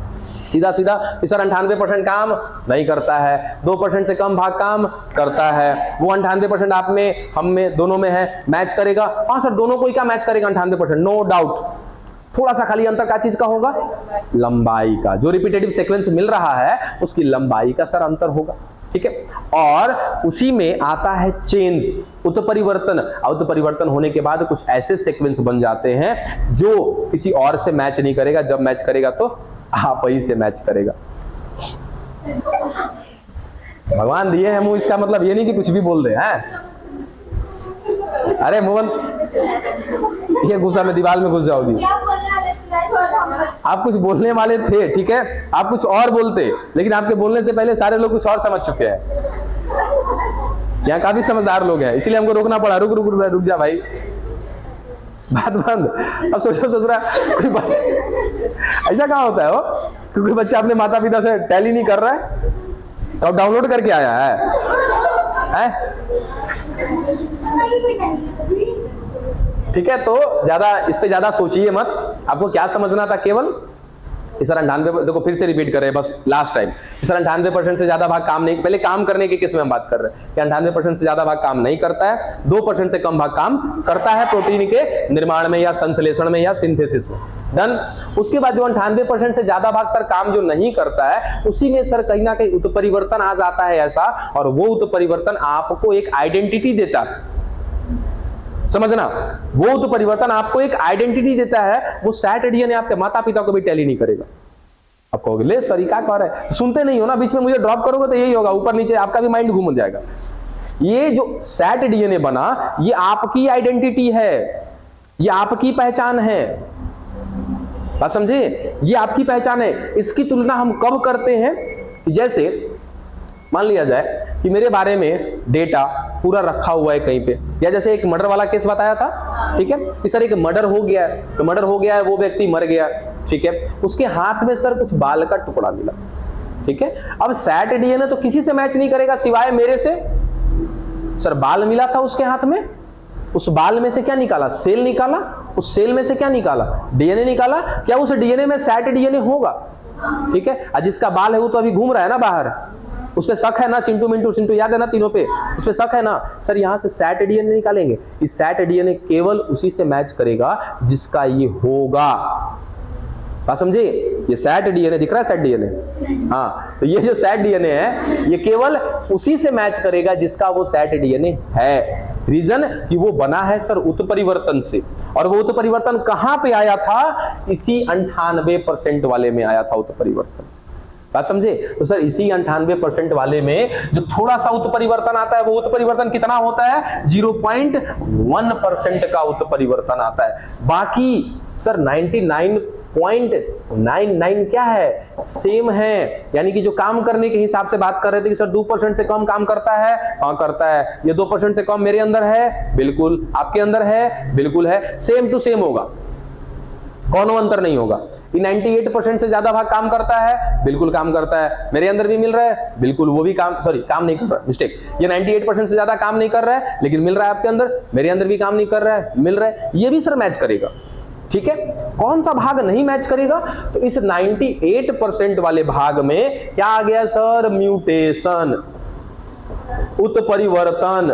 [SPEAKER 1] सीधा सीधा कि सर 98% काम नहीं करता है, 2% से कम भाग काम करता है। वो 98% आप में, हम में, दोनों में है, मैच करेगा। हाँ सर दोनों को ही क्या मैच करेगा 98%, नो डाउट। थोड़ा सा खाली अंतर का चीज का होगा, लंबाई का, जो रिपीटेटिव सीक्वेंस मिल रहा है उसकी लंबाई का सर अंतर होगा। ठीक है, और उसी में आता है चेंज, उत्परिवर्तन। उत्परिवर्तन होने के बाद कुछ ऐसे सीक्वेंस बन जाते हैं जो किसी और से मैच नहीं करेगा, जब मैच करेगा तो आप ही से मैच करेगा। भगवान दिए हैं मुंह, इसका मतलब ये नहीं कि कुछ भी बोल दे हैं। अरे मोहन, ये गुस्सा में दीवार में घुस जाओगी। आप कुछ बोलने वाले थे, ठीक है, आप कुछ और बोलते, लेकिन आपके बोलने से पहले सारे लोग कुछ और समझ चुके हैं। यहाँ काफी समझदार लोग हैं, इसीलिए हमको रोकना पड़ा। रुक रुक रुक रुक जा भाई, बात बंद। अब सोच रहा कोई बस ऐसा कहाँ होता है वो, क्योंकि बच्चा अपने माता पिता से टैली नहीं कर रहा है तो डाउनलोड करके आया है? ठीक है, तो ज्यादा इस पे ज्यादा सोचिए मत। आपको क्या समझना था केवल सर 98, देखो फिर से रिपीट कर रहे हैं बस लास्ट टाइम, सर 98% से ज्यादा भाग काम नहीं, पहले काम करने के केस में हम बात कर रहे हैं कि 98% से ज्यादा भाग काम नहीं करता है, 2% से कम भाग काम करता है प्रोटीन के निर्माण में या संश्लेषण में या सिंथेसिस में। डन। उसके बाद जो 98% से ज्यादा भाग सर काम जो नहीं करता है, उसी में सर कहीं ना कहीं उत्परिवर्तन आ जाता है ऐसा, और वो उत्परिवर्तन आपको एक आइडेंटिटी देता है। समझना, वो तो परिवर्तन आपको एक आइडेंटिटी देता है। वो सैट डीएनए आपके माता पिता को भी टैली नहीं करेगा। आप कहोगे ले सर क्या कह रहे हैं, सुनते नहीं हो ना, बीच में मुझे ड्रॉप करोगे तो यही होगा, ऊपर नीचे आपका भी माइंड घूम जाएगा। ये जो सैट डीएनए बना, ये आपकी आइडेंटिटी है, ये आपकी पहचान है। बात समझे, ये आपकी पहचान है। इसकी तुलना हम कब करते हैं, जैसे मान लिया जाए कि मेरे बारे में डेटा पूरा रखा हुआ है कहीं पे, या जैसे एक मर्डर वाला केस बताया था, ठीक है, कि सर एक मर्डर हो गया है, तो मर्डर हो गया है, वो व्यक्ति मर गया, ठीक है, उसके हाथ में सर कुछ बाल का टुकड़ा मिला, ठीक है। अब सैट डीएनए तो किसी से मैच नहीं करेगा सिवाय मेरे से। सर बाल मिला था उसके हाथ में, उस बाल में से क्या निकाला? सेल निकाला। उस सेल में से क्या निकाला? डीएनए निकाला। क्या उस डीएनए में सैट डीएनए होगा? ठीक है। और जिसका बाल है वो तो अभी घूम रहा है ना बाहर, उस पे शक है ना, चिंटू मिंटू चिंटू याद है ना तीनों पे, उस पे शक है ना। सर यहां से सैट डीएनए निकालेंगे, इस सैट डीएनए केवल उसी से मैच करेगा जिसका ये होगा। बात समझे? ये सैट डीएनए दिख रहा है, सैट डीएनए, हाँ, तो ये जो सैट डीएनए है ये केवल उसी से मैच करेगा जिसका वो सैट डीएनए है। रीजन कि वो बना है सर उत्परिवर्तन से, और वो उत्परिवर्तन कहां पे आया था? इसी 98% वाले में आया था उत्परिवर्तन। बात समझे? तो सर इसी 98% वाले में जो थोड़ा सा उत्परिवर्तन आता है, वो उत्परिवर्तन कितना होता है? 0.1% का उत्परिवर्तन आता है। बाकी सर 99.99 क्या है? सेम है। यानी कि जो काम करने के हिसाब से बात कर रहे थे कि सर 2% से कम काम करता है, हाँ करता है। ये 2% से कम मेरे अंदर है, बिल्कुल। आपके अंदर है, बिल्कुल है। सेम टू सेम होगा, कौनो अंतर नहीं होगा। ये 98% से ज्यादा भाग काम करता है, बिल्कुल काम करता है। मेरे अंदर भी मिल रहा है, बिल्कुल वो भी काम काम नहीं कर रहा है, मिस्टेक। ये 98% से ज्यादा काम नहीं कर रहा है, लेकिन मिल रहा है आपके अंदर। मेरे अंदर भी काम नहीं कर रहा है, मिल रहा है। ये भी सर मैच करेगा, ठीक है। कौन सा भाग नहीं मैच करेगा? तो इस 98% वाले भाग में क्या आ गया सर? म्यूटेशन, उत्परिवर्तन।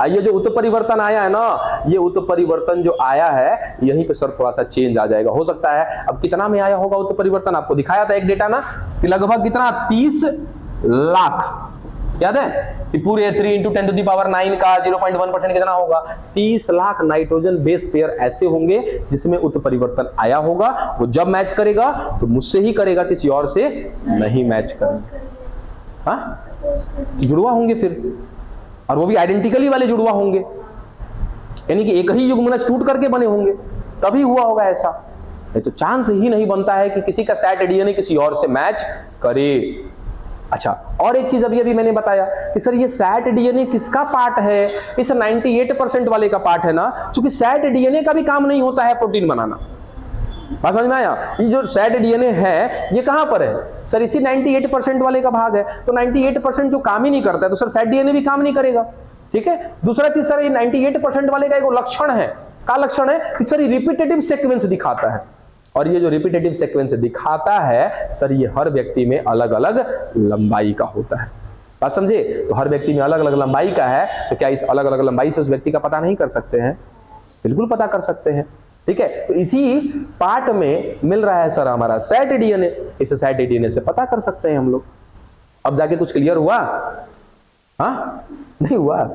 [SPEAKER 1] ये जो उत्परिवर्तन आया है ना, ये उत्परिवर्तन जो आया है यहीं पे सर थोड़ा सा चेंज आ जाएगा। हो सकता है अब कितना में आया होगा उत्परिवर्तन? आपको दिखाया था एक डेटा ना कि लगभग कितना 30 लाख, याद है कि पूरे 3 × 10⁹ का 0.1% कितना होगा? 30 लाख नाइट्रोजन बेस पेयर ऐसे होंगे जिसमें उत्परिवर्तन आया होगा। वो जब मैच करेगा तो मुझसे ही करेगा, किसी और से नहीं मैच करेगा। हाँ, जुड़वा होंगे फिर, और वो भी आइडेंटिकली वाले जुड़वा होंगे, यानी कि एक ही युग्मनज टूट करके बने होंगे, तभी हुआ होगा ऐसा। नहीं तो चांस ही नहीं बनता है कि किसी का सैट डीएनए किसी और से मैच करे। अच्छा, और एक चीज अभी मैंने बताया कि सर ये सैट डीएनए किसका पार्ट है? इस 98% वाले का पार्ट है ना, क्योंकि सैट डीएनए का भी काम नहीं होता है प्रोटीन बनाना। बात समझ में आया? ये जो सैट डीएनए है ये कहां पर है? सर इसी 98% वाले का भाग है। तो 98% जो काम ही नहीं करता है तो सर सैट डीएनए भी काम नहीं करेगा, ठीक है। दूसरा चीज सर ये 98% वाले का एक लक्षण है। क्या लक्षण है? कि सर ये रिपीटेटिव सीक्वेंस दिखाता है, और ये जो रिपीटेटिव सीक्वेंस दिखाता है सर ये हर व्यक्ति में अलग अलग लंबाई का होता है। बात समझे? तो हर व्यक्ति में अलग अलग लंबाई का है, तो क्या इस अलग अलग लंबाई से उस व्यक्ति का पता नहीं कर सकते हैं? बिल्कुल पता कर सकते हैं, ठीक है। तो इसी पार्ट में मिल रहा है सर हमारा सैट डीएनए। इस सैट डीएनए से पता कर सकते हैं हम लोग। अब जाके कुछ क्लियर हुआ? हाँ, नहीं हुआ?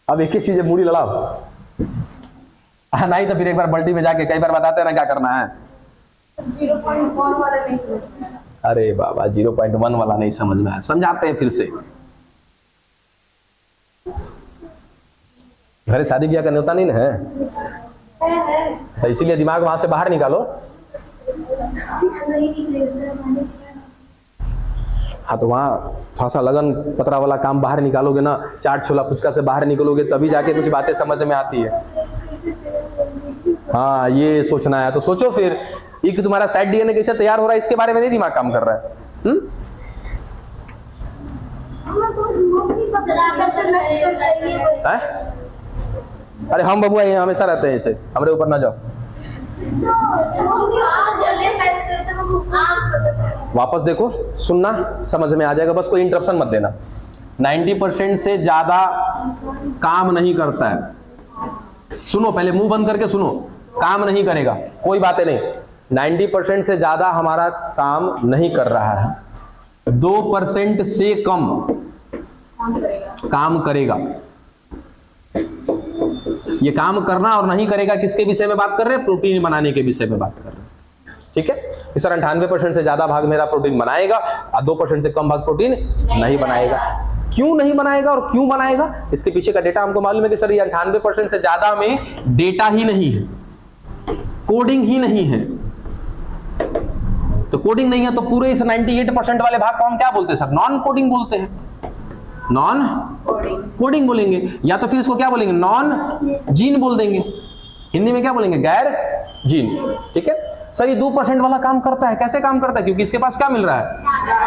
[SPEAKER 1] अब एक ही चीज मूड़ी लड़ाओ, नहीं तो फिर एक बार बल्टी में जाके कई बार बताते हैं ना क्या करना है।
[SPEAKER 2] 0.1 वाला नहीं समझ में।
[SPEAKER 1] अरे बाबा 0.1 वाला नहीं समझ में आया, समझाते हैं फिर से। घरे शादी ब्याह करने होता नहीं ना है, तो इसीलिए दिमाग वहां से बाहर निकालो। हाँ, तो वहां थोड़ा सा लगन पतरा वाला काम बाहर निकालोगे ना, चाट छोला फुचका से बाहर निकलोगे तभी जाके कुछ बातें समझ में आती है। हाँ, ये सोचना है तो सोचो फिर। एक तुम्हारा सैट डीएनए कैसे तैयार हो रहा है इसके बारे में नहीं दिमाग काम कर रहा है। अरे हम बबुआ ये हमेशा रहते हैं ऐसे, हमारे ऊपर ना जाओ। वापस देखो, सुनना समझ में आ जाएगा, बस कोई इंटरप्शन मत देना। 90% से ज्यादा काम नहीं करता है। सुनो, पहले मुंह बंद करके सुनो। काम नहीं करेगा, कोई बातें नहीं। 90% से ज्यादा हमारा काम नहीं कर रहा है, 2% से कम काम करेगा। ये काम करना और नहीं करेगा किसके विषय में बात कर रहे हैं? प्रोटीन बनाने के विषय में बात कर रहे हैं, ठीक है। इस तरह 98% से ज्यादा भाग मेरा प्रोटीन बनाएगा और 2% से कम भाग प्रोटीन नहीं बनाएगा। क्यों नहीं बनाएगा और क्यों बनाएगा? इसके पीछे का डेटा हमको मालूम है कि सर ये 98% से ज्यादा में डेटा ही नहीं है, कोडिंग ही नहीं है। तो कोडिंग नहीं है तो पूरे इस 98% वाले भाग को हम क्या बोलते हैं सर? नॉन कोडिंग बोलते हैं, नॉन कोडिंग बोलेंगे, या तो फिर इसको क्या बोलेंगे? नॉन जीन बोल देंगे, हिंदी में क्या बोलेंगे? गैर जीन। ठीक है सर, ये 2% वाला काम करता है। कैसे काम करता है? क्योंकि इसके पास क्या मिल रहा है?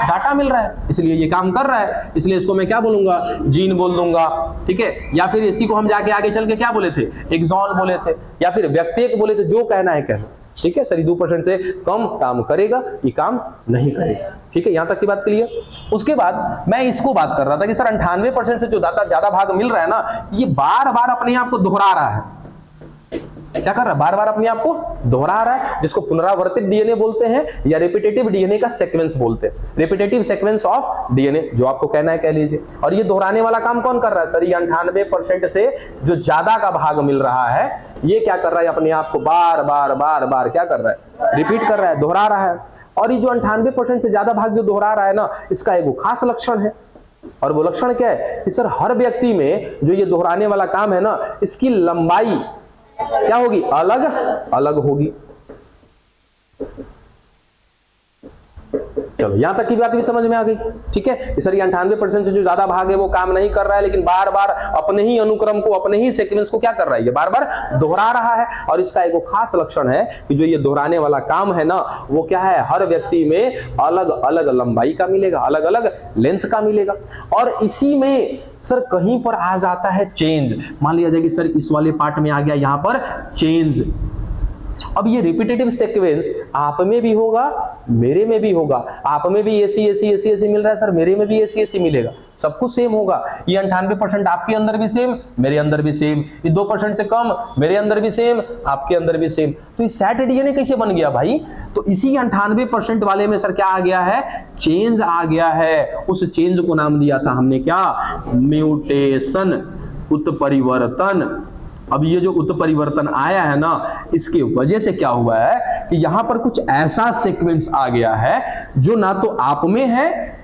[SPEAKER 1] डाटा मिल रहा है, इसलिए ये काम कर रहा है, इसलिए इसको मैं क्या बोलूंगा? जीन बोल दूंगा। ठीक है, या फिर इसी को हम जाके आगे चल के क्या बोले थे? एक्सॉन बोले थे, या फिर व्यक्तिक बोले थे, जो कहना है कहना। ठीक है सर, 2% से कम काम करेगा, ये काम नहीं करेगा। ठीक है, यहां तक की बात क्लियर। उसके बाद मैं इसको बात कर रहा था कि सर 98% से जो ज्यादा भाग मिल रहा है ना, ये बार बार अपने आप को दोहरा रहा है। क्या कर रहा है? बार बार अपने आप को दोहरा रहा है, जिसको पुनरावर्तित डीएनए बोलते हैं या रिपीटेटिव डीएनए का सीक्वेंस बोलते हैं। रिपीटेटिव सीक्वेंस ऑफ डीएनए, जो आपको कहना है कह लीजिए। और ये दोहराने वाला काम कौन कर रहा है सर? ये 98% से जो ज्यादा का भाग मिल रहा है, ये क्या कर रहा है? अपने आप को बार बार क्या कर रहा है? रिपीट कर रहा है, दोहरा रहा है। और ये जो 98% से ज्यादा भाग जो दोहरा रहा है ना, इसका एक खास लक्षण है। और वो लक्षण क्या है कि सर हर व्यक्ति में जो ये दोहराने वाला काम है ना, इसकी लंबाई क्या होगी? अलग अलग होगी। चलो यहां तक की बात भी समझ में आ गई। ठीक है सर, ये 98% से जो ज्यादा भाग है वो काम नहीं कर रहा है, लेकिन बार बार अपने ही अनुक्रम को, अपने ही सीक्वेंस को क्या कर रहा है? ये बार बार दोहरा रहा है। और इसका एक खास लक्षण है कि जो ये दोहराने वाला काम है ना, वो क्या है? हर व्यक्ति में अलग अलग लंबाई का मिलेगा, अलग अलग लेंथ का मिलेगा। और इसी में सर कहीं पर आ जाता है चेंज। मान लिया जाए कि सर इस वाले पार्ट में आ गया यहां पर चेंज। अब ये रिपीटेटिव सीक्वेंस आप में भी होगा, मेरे में भी होगा। आप में भी ऐसी मिल रहा है सर, मेरे में भी ऐसी मिलेगा, सब कुछ सेम होगा। ये 98% आपके अंदर भी सेम, मेरे अंदर भी सेम। ये 2% से कम, मेरे अंदर भी सेम, आपके अंदर भी सेम। तो ये सेट डीएनए कैसे बन गया भाई? तो इसी 98% वाले में सर क्या आ गया है? चेंज आ गया है। उस चेंज को नाम दिया था हमने क्या? म्यूटेशन, उत्परिवर्तन। अब ये जो उत्परिवर्तन आया है ना, इसके वजह से क्या हुआ है कि यहां पर कुछ ऐसा सीक्वेंस आ गया है जो ना तो आप में है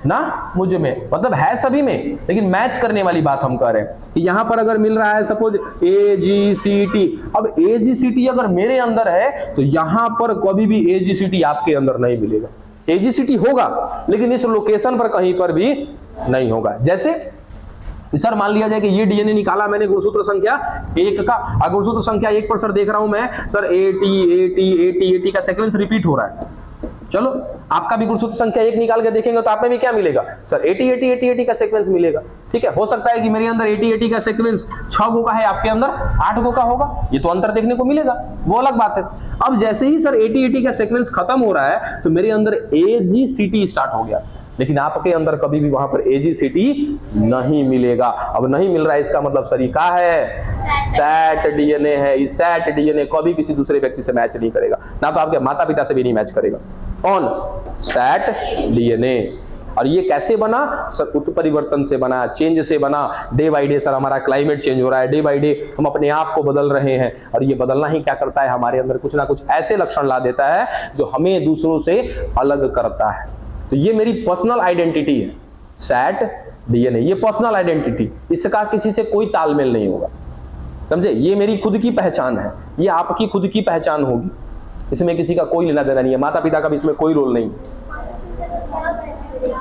[SPEAKER 1] ना मुझ में, मतलब है सभी में, लेकिन मैच करने वाली बात हम कर रहे हैं कि यहां पर अगर मिल रहा है सपोज AGCT। अब AGCT अगर मेरे अंदर है तो यहां पर कभी भी AGCT आपके अंदर नहीं मिलेगा। AGCT होगा लेकिन इस लोकेशन पर कहीं पर भी नहीं होगा। जैसे सर मान लिया जाए कि ये डीएनए निकाला मैंने गुणसूत्र संख्या 1 का, और गुणसूत्र संख्या 1 पर सर देख रहा हूं मैं सर AT का सीक्वेंस रिपीट हो रहा है। चलो आपका भी गुणसूत्र संख्या 1 निकाल के देखेंगे तो आप में भी क्या मिलेगा सर? AT का सीक्वेंस मिलेगा। ठीक है, हो सकता है कि मेरे अंदर AT का सीक्वेंस 6 गो का है, आपके अंदर 8 गो का होगा, ये तो अंतर देखने को मिलेगा, वो अलग बात है। अब जैसे ही सर AT का सीक्वेंस खत्म हो रहा है तो मेरे अंदर AGCT स्टार्ट हो गया, लेकिन आपके अंदर कभी भी वहां पर AGCT नहीं मिलेगा। अब नहीं मिल रहा है, इसका मतलब सर ये क्या है? सेट डीएनए है। इस सेट डीएनए कभी किसी दूसरे व्यक्ति से मैच नहीं करेगा, ना तो आपके माता पिता से भी नहीं मैच करेगा। कौन? Set DNA. और ये कैसे बना सर? उत्परिवर्तन से बना, चेंज से बना। डे बाय डे सर हमारा क्लाइमेट चेंज हो रहा है, डे बाय डे हम अपने आप को बदल रहे हैं, और ये बदलना ही क्या करता है? हमारे अंदर कुछ ना कुछ ऐसे लक्षण ला देता है जो हमें दूसरों से अलग करता है। तो ये मेरी पर्सनल आइडेंटिटी है, सेट डीएनए। ये पर्सनल आइडेंटिटी, इसका किसी से कोई तालमेल नहीं होगा, समझे? ये मेरी खुद की पहचान है, ये आपकी खुद की पहचान होगी, इसमें किसी का कोई लेना देना नहीं है। माता पिता का भी इसमें कोई रोल नहीं।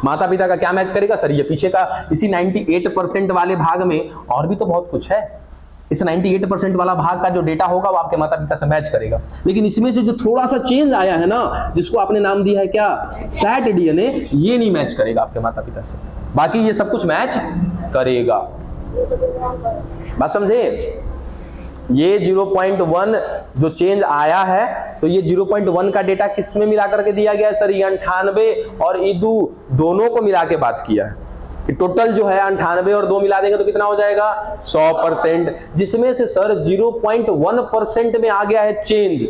[SPEAKER 1] माता पिता का क्या मैच करेगा सर? ये पीछे का इसी 98% वाले भाग में और भी तो बहुत कुछ है। इस 98% वाला भाग का जो डेटा होगा वो आपके माता पिता से मैच करेगा, लेकिन इसमें से जो थोड़ा सा चेंज आया है ना, जिसको आपने नाम दिया है क्या? सेट डीएनए, ये नहीं मैच करेगा आपके माता पिता से, बाकी ये सब कुछ मैच करेगा। बात समझे? ये 0.1 जो चेंज आया है, तो ये 0.1 का डेटा किस में मिला करके दिया गया है सर? ये 98 और ईदू दोनों को मिला के बात किया है। टोटल जो है 98 और 2 मिला देंगे तो कितना हो जाएगा? 100%, जिसमें से सर 0.1% में आ गया है चेंज।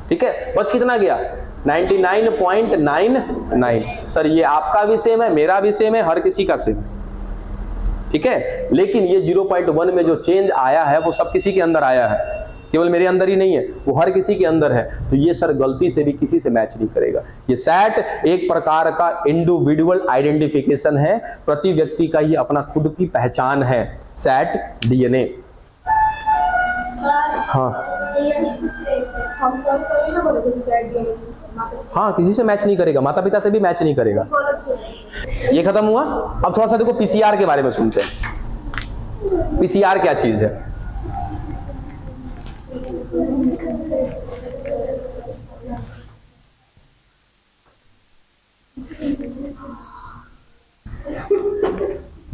[SPEAKER 1] ठीक है, बच कितना गया? 99.99। सर ये आपका भी सेम है, मेरा भी सेम है, हर किसी का सेम है। ठीक है, लेकिन ये 0.1 में जो चेंज आया है वो सब किसी के अंदर आया है, केवल मेरे अंदर ही नहीं है, वो हर किसी के अंदर है। तो ये सर गलती से भी किसी से मैच नहीं करेगा। ये सेट एक प्रकार का इंडिविजुअल आइडेंटिफिकेशन है, प्रति व्यक्ति का ये अपना खुद की पहचान है, सेट डीएनए। हाँ
[SPEAKER 2] हम सब तो ये ना बोले सेट डीएनए
[SPEAKER 1] हाँ, किसी से मैच नहीं करेगा, माता पिता से भी मैच नहीं करेगा। ये खत्म हुआ। अब थोड़ा सा देखो पीसीआर के बारे में सुनते हैं। पीसीआर क्या चीज है?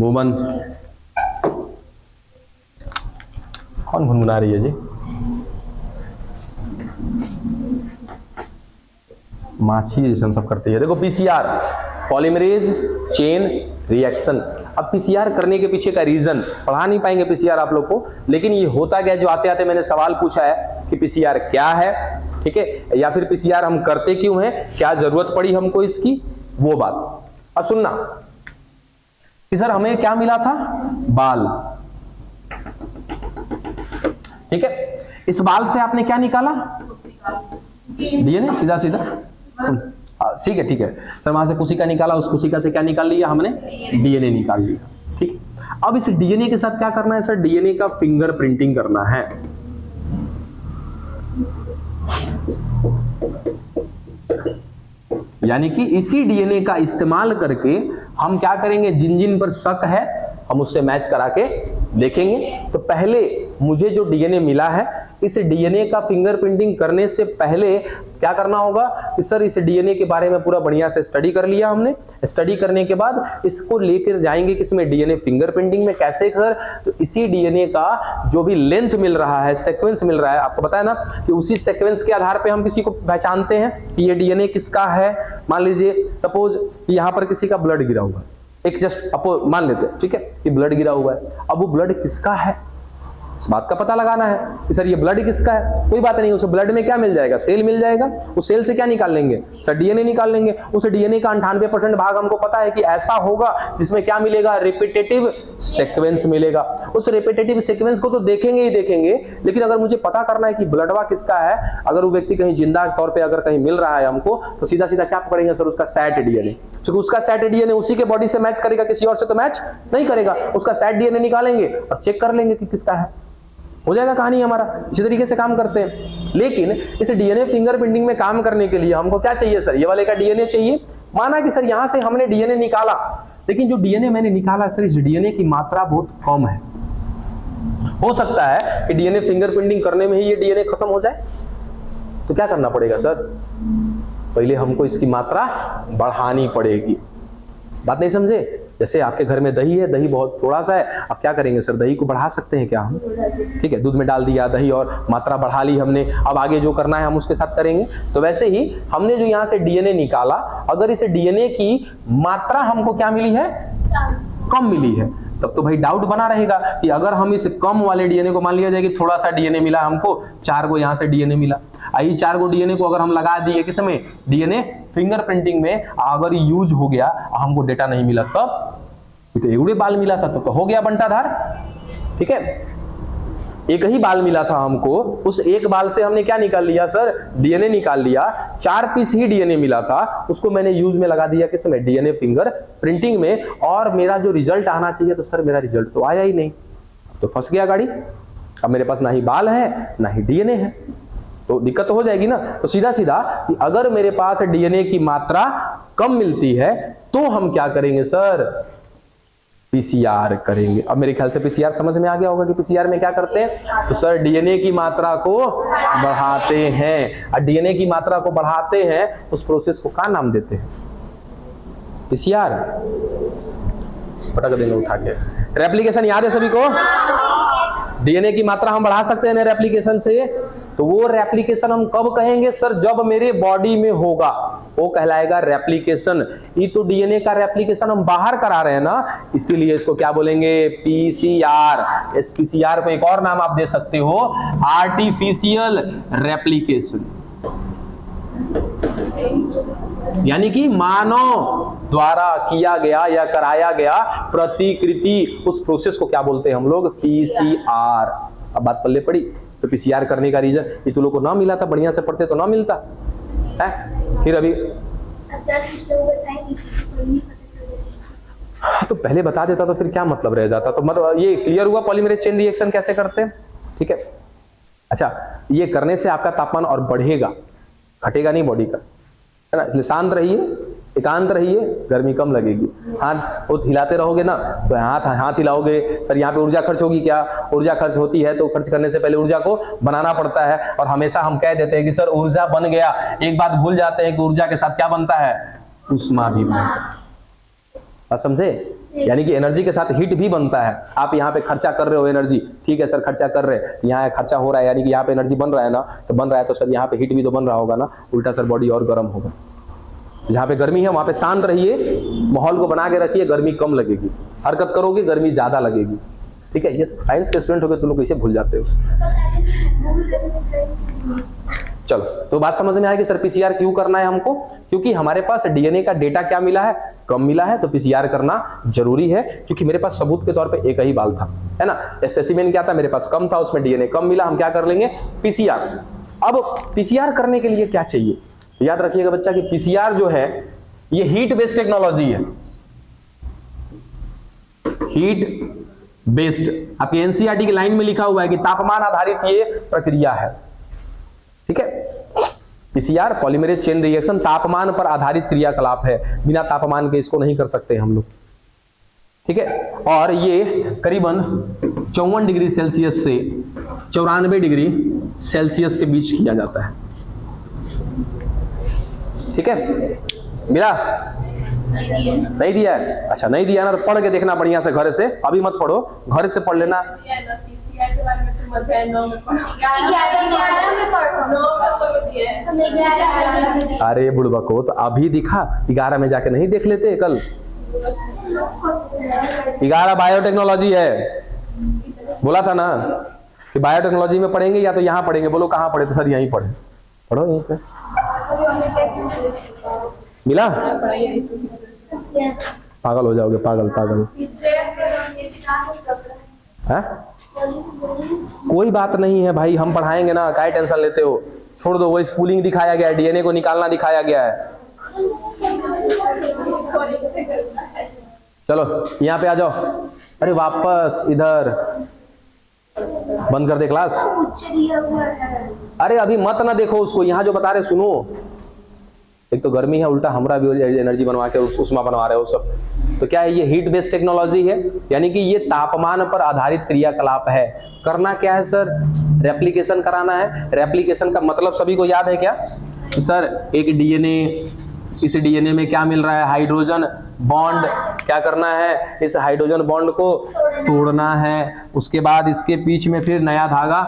[SPEAKER 1] वुमन कौन गुनगुना रही है जी? माछी जैसे हम सब करते हैं। देखो पीसीआर, पॉलीमरेज चेन रिएक्शन। अब पीसीआर करने के पीछे का रीजन पढ़ा नहीं पाएंगे पीसीआर आप लोग को, लेकिन ये होता क्या, जो आते आते मैंने सवाल पूछा है कि पीसीआर क्या है, ठीक है, या फिर पीसीआर हम करते क्यों हैं, क्या जरूरत पड़ी हमको इसकी, वो बात। अब सुनना कि सर हमें क्या मिला था, बाल, ठीक है, इस बाल से आपने क्या निकाला, डीएनए, सीधा सीधा, ठीक है ठीक है सर, वहां से कोशिका निकाला, उस कोशिका से क्या निकाल लिया हमने, डीएनए निकाल लिया, ठीक। अब इस डीएनए के साथ क्या करना है सर, डीएनए का फिंगर प्रिंटिंग करना है। यानी कि इसी डीएनए का इस्तेमाल करके हम क्या करेंगे, जिन जिन पर शक है हम उससे मैच करा के देखेंगे। तो पहले मुझे जो डीएनए मिला है, इस डीएनए का फिंगरप्रिंटिंग करने से पहले क्या करना होगा कि सर इस डीएनए के बारे में पूरा बढ़िया से स्टडी कर लिया हमने। स्टडी करने के बाद इसको लेकर जाएंगे किसमें, डीएनए फिंगरप्रिंटिंग में। कैसे सर, तो इसी डीएनए का जो भी लेंथ मिल रहा है, सीक्वेंस मिल रहा है, आपको पता है ना कि उसी सीक्वेंस के आधार पे हम किसी को पहचानते हैं कि ये डीएनए किसका है। मान लीजिए सपोज यहाँ पर किसी का ब्लड गिरा हुआ है, एक जस्ट अपोज मान लेते हैं, ठीक है, कि ब्लड गिरा हुआ है। अब वो ब्लड किसका है, इस बात का पता लगाना है कि सर ये ब्लड किसका है। कोई बात नहीं, उस ब्लड में क्या मिल जाएगा, सेल मिल जाएगा। उस सेल से क्या निकाल लेंगे सर, डीएनए निकाल लेंगे। उस डीएनए का 98% भाग हमको पता है कि ऐसा होगा जिसमें क्या मिलेगा, रिपीटेटिव सीक्वेंस मिलेगा। उस रिपीटेटिव सीक्वेंस को तो देखेंगे ही देखेंगे, लेकिन अगर मुझे पता करना है कि ब्लडवा किसका है, अगर वो व्यक्ति कहीं जिंदा तौर पर अगर कहीं मिल रहा है हमको, तो सीधा सीधा क्या पकड़ेंगे सर, उसका सैट डीएनए। क्योंकि उसका सैट डीएनए उसी के बॉडी से मैच करेगा, किसी और से तो मैच नहीं करेगा। उसका सैट डीएनए निकालेंगे और चेक कर लेंगे कि किसका है, हो जाएगा कहानी हमारा। इसी तरीके से काम करते हैं। लेकिन इस डीएनए फिंगरप्रिंटिंग में काम करने के लिए हमको क्या चाहिए सर, ये वाले का डीएनए चाहिए। माना कि सर यहां से हमने डीएनए निकाला, लेकिन जो डीएनए मैंने निकाला सर, इस डीएनए की मात्रा बहुत कम है। हो सकता है कि डीएनए फिंगरप्रिंटिंग करने में ही ये डीएनए खत्म हो जाए। तो क्या करना पड़ेगा सर, पहले हमको इसकी मात्रा बढ़ानी पड़ेगी। बात नहीं समझे? जैसे आपके घर में दही है, दही बहुत थोड़ा सा है, अब क्या करेंगे सर, दही को बढ़ा सकते हैं क्या हम, ठीक है, दूध में डाल दिया दही और मात्रा बढ़ा ली हमने, अब आगे जो करना है हम उसके साथ करेंगे। तो वैसे ही हमने जो यहाँ से डीएनए निकाला, अगर इस डीएनए की मात्रा हमको क्या मिली है, कम मिली है, तब तो भाई डाउट बना रहेगा कि अगर हम इस कम वाले डीएनए को, मान लिया जाए कि थोड़ा सा डीएनए मिला हमको, 4 को यहाँ से डीएनए मिला, आई 4 को डीएनए को अगर हम लगा दिए किसमें, डीएनए फिंगरप्रिंटिंग में, अगर यूज हो गया, हमको डेटा नहीं मिला, तब तो एवढे बाल मिला था तो हो गया बंटाधार, ठीक है। एक ही बाल मिला था हमको, उस एक बाल से हमने क्या निकाल लिया सर, डीएनए निकाल लिया। 4 पीस ही डीएनए मिला था, उसको मैंने यूज में लगा दिया किसमें, डीएनए फिंगर प्रिंटिंग में, और मेरा जो रिजल्ट आना चाहिए, तो सर मेरा रिजल्ट तो आया ही नहीं, तो फंस गया गाड़ी। अब मेरे पास ना ही बाल है ना ही डीएनए है, तो दिक्कत तो हो जाएगी ना। तो सीधा सीधा कि अगर मेरे पास डीएनए की मात्रा कम मिलती है, तो हम क्या करेंगे सर, पीसीआर करेंगे। अब मेरे ख्याल से पीसीआर समझ में आ गया होगा कि पीसीआर में क्या करते हैं, तो सर डीएनए की मात्रा को बढ़ाते हैं। और डीएनए की मात्रा को बढ़ाते हैं, उस प्रोसेस को क्या नाम देते हैं, पीसीआर। पटक देंगे उठा के। रेप्लिकेशन याद है सभी को? डीएनए की मात्रा हम बढ़ा सकते हैं ना रेप्लिकेशन से, तो वो रेप्लिकेशन हम कब कहेंगे सर, जब मेरे बॉडी में होगा, वो कहलाएगा रेप्लिकेशन। ये तो डीएनए का रेप्लिकेशन हम बाहर करा रहे हैं ना, इसीलिए इसको क्या बोलेंगे, पीसीआर। इस पीसीआर को एक और नाम आप दे सकते हो, आर्टिफिशियल रेप्लिकेशन, यानी कि मानव द्वारा किया गया या कराया गया प्रतिकृति, उस प्रोसेस को क्या बोलते हैं हम लोग, पीसीआर। अब बात पल्ले पड़ी। तो पीसीआर करने का रीजन, ये तो लोग को ना मिला था, बढ़िया से पढ़ते तो ना मिलता है। फिर अभी तो पहले बता देता तो फिर क्या मतलब रह जाता। तो मतलब ये क्लियर हुआ पॉलीमरेज चेन रिएक्शन कैसे करते हैं, ठीक है। अच्छा, ये करने से आपका तापमान और बढ़ेगा, घटेगा नहीं बॉडी का, है ना। इसलिए शांत रहिए, एकांत रहिए, गर्मी कम लगेगी। हाथ बहुत हिलाते रहोगे ना तो हाथ हिलाओगे, सर यहाँ पे ऊर्जा खर्च होगी क्या? ऊर्जा खर्च होती है, तो खर्च करने से पहले ऊर्जा को बनाना पड़ता है। और हमेशा हम कह देते हैं कि सर ऊर्जा बन गया, एक बात भूल जाते हैं कि ऊर्जा के साथ क्या बनता है? ऊष्मा भी बनता है। बात समझे? यानी कि एनर्जी के साथ हीट भी बनता है। आप यहाँ पे खर्चा कर रहे हो एनर्जी, ठीक है सर खर्चा कर रहे हैं, यहाँ खर्चा हो रहा है, यानी कि यहाँ पे एनर्जी बन रहा है ना, तो बन रहा है तो सर यहाँ पे हीट भी तो बन रहा होगा ना, उल्टा सर बॉडी और गर्म होगा। जहाँ पे गर्मी है वहां पे शांत रहिए, माहौल को बना के रखिए, गर्मी कम लगेगी। हरकत करोगे गर्मी ज्यादा लगेगी, ठीक है। ये साइंस के स्टूडेंट हो गए, तुम लोग कैसे भूल जाते हो? चलो, तो बात समझ में आया कि सर पीसीआर क्यों करना है हमको? क्योंकि हमारे पास डीएनए का डेटा क्या मिला है? कम मिला है, तो पीसीआर करना जरूरी है। क्योंकि मेरे पास सबूत के तौर पे एक ही बाल था, है ना, स्पेसिमेन क्या था मेरे पास? कम था, उसमें डीएनए कम मिला, हम क्या कर लेंगे? पीसीआर। अब पीसीआर करने के लिए क्या चाहिए? याद रखिएगा बच्चा कि पीसीआर जो है ये हीट बेस्ड टेक्नोलॉजी है। हीट बेस्ड, आपकी एनसीईआरटी की लाइन में लिखा हुआ है कि तापमान आधारित ये प्रक्रिया है, ठीक है। पीसीआर पॉलीमरेज चेन रिएक्शन तापमान पर आधारित क्रियाकलाप है, बिना तापमान के इसको नहीं कर सकते हम लोग, ठीक है। और ये करीबन 54 डिग्री सेल्सियस से 94 डिग्री सेल्सियस के बीच किया जाता है, ठीक है। मिला? नहीं दिया है? अच्छा नहीं दिया ना, तो पढ़ के देखना बढ़िया से, घर से, अभी मत पढ़ो, घर से पढ़ लेना। अरे बुड़बको, तो अभी दिखा, 11 में जाके नहीं देख लेते कल? 11 बायोटेक्नोलॉजी है, बोला था ना कि बायोटेक्नोलॉजी में पढ़ेंगे या तो यहाँ पढ़ेंगे। बोलो कहाँ पढ़े? तो सर यहीं पढ़े। पढ़ो यहीं पे। मिला? पागल हो जाओगे, पागल पागल। है? कोई बात नहीं है भाई, हम पढ़ाएंगे ना, काय टेंशन लेते हो? छोड़ दो, वो स्पूलिंग दिखाया गया है, डीएनए को निकालना दिखाया गया है। चलो यहाँ पे आ जाओ। अरे वापस इधर, बंद कर दे क्लास। अरे अभी मत ना देखो उसको, यहाँ जो बता रहे सुनो। एक तो गर्मी है, उल्टा हमरा भी एनर्जी बनवा के उष्मा बनवा रहे हो सब। तो क्या है? ये हीट बेस्ड टेक्नोलॉजी है, यानी कि ये तापमान पर आधारित क्रियाकलाप है। करना क्या है सर? रेप्लिकेशन कराना है। रेप्लिकेशन का मतलब सभी को याद है क्या? सर एक डीएनए, इस डीएनए में क्या मिल रहा है? Hydrogen bond. क्या करना है? इस हाइड्रोजन बॉन्ड को तोड़ना है, उसके बाद इसके बीच में फिर नया धागा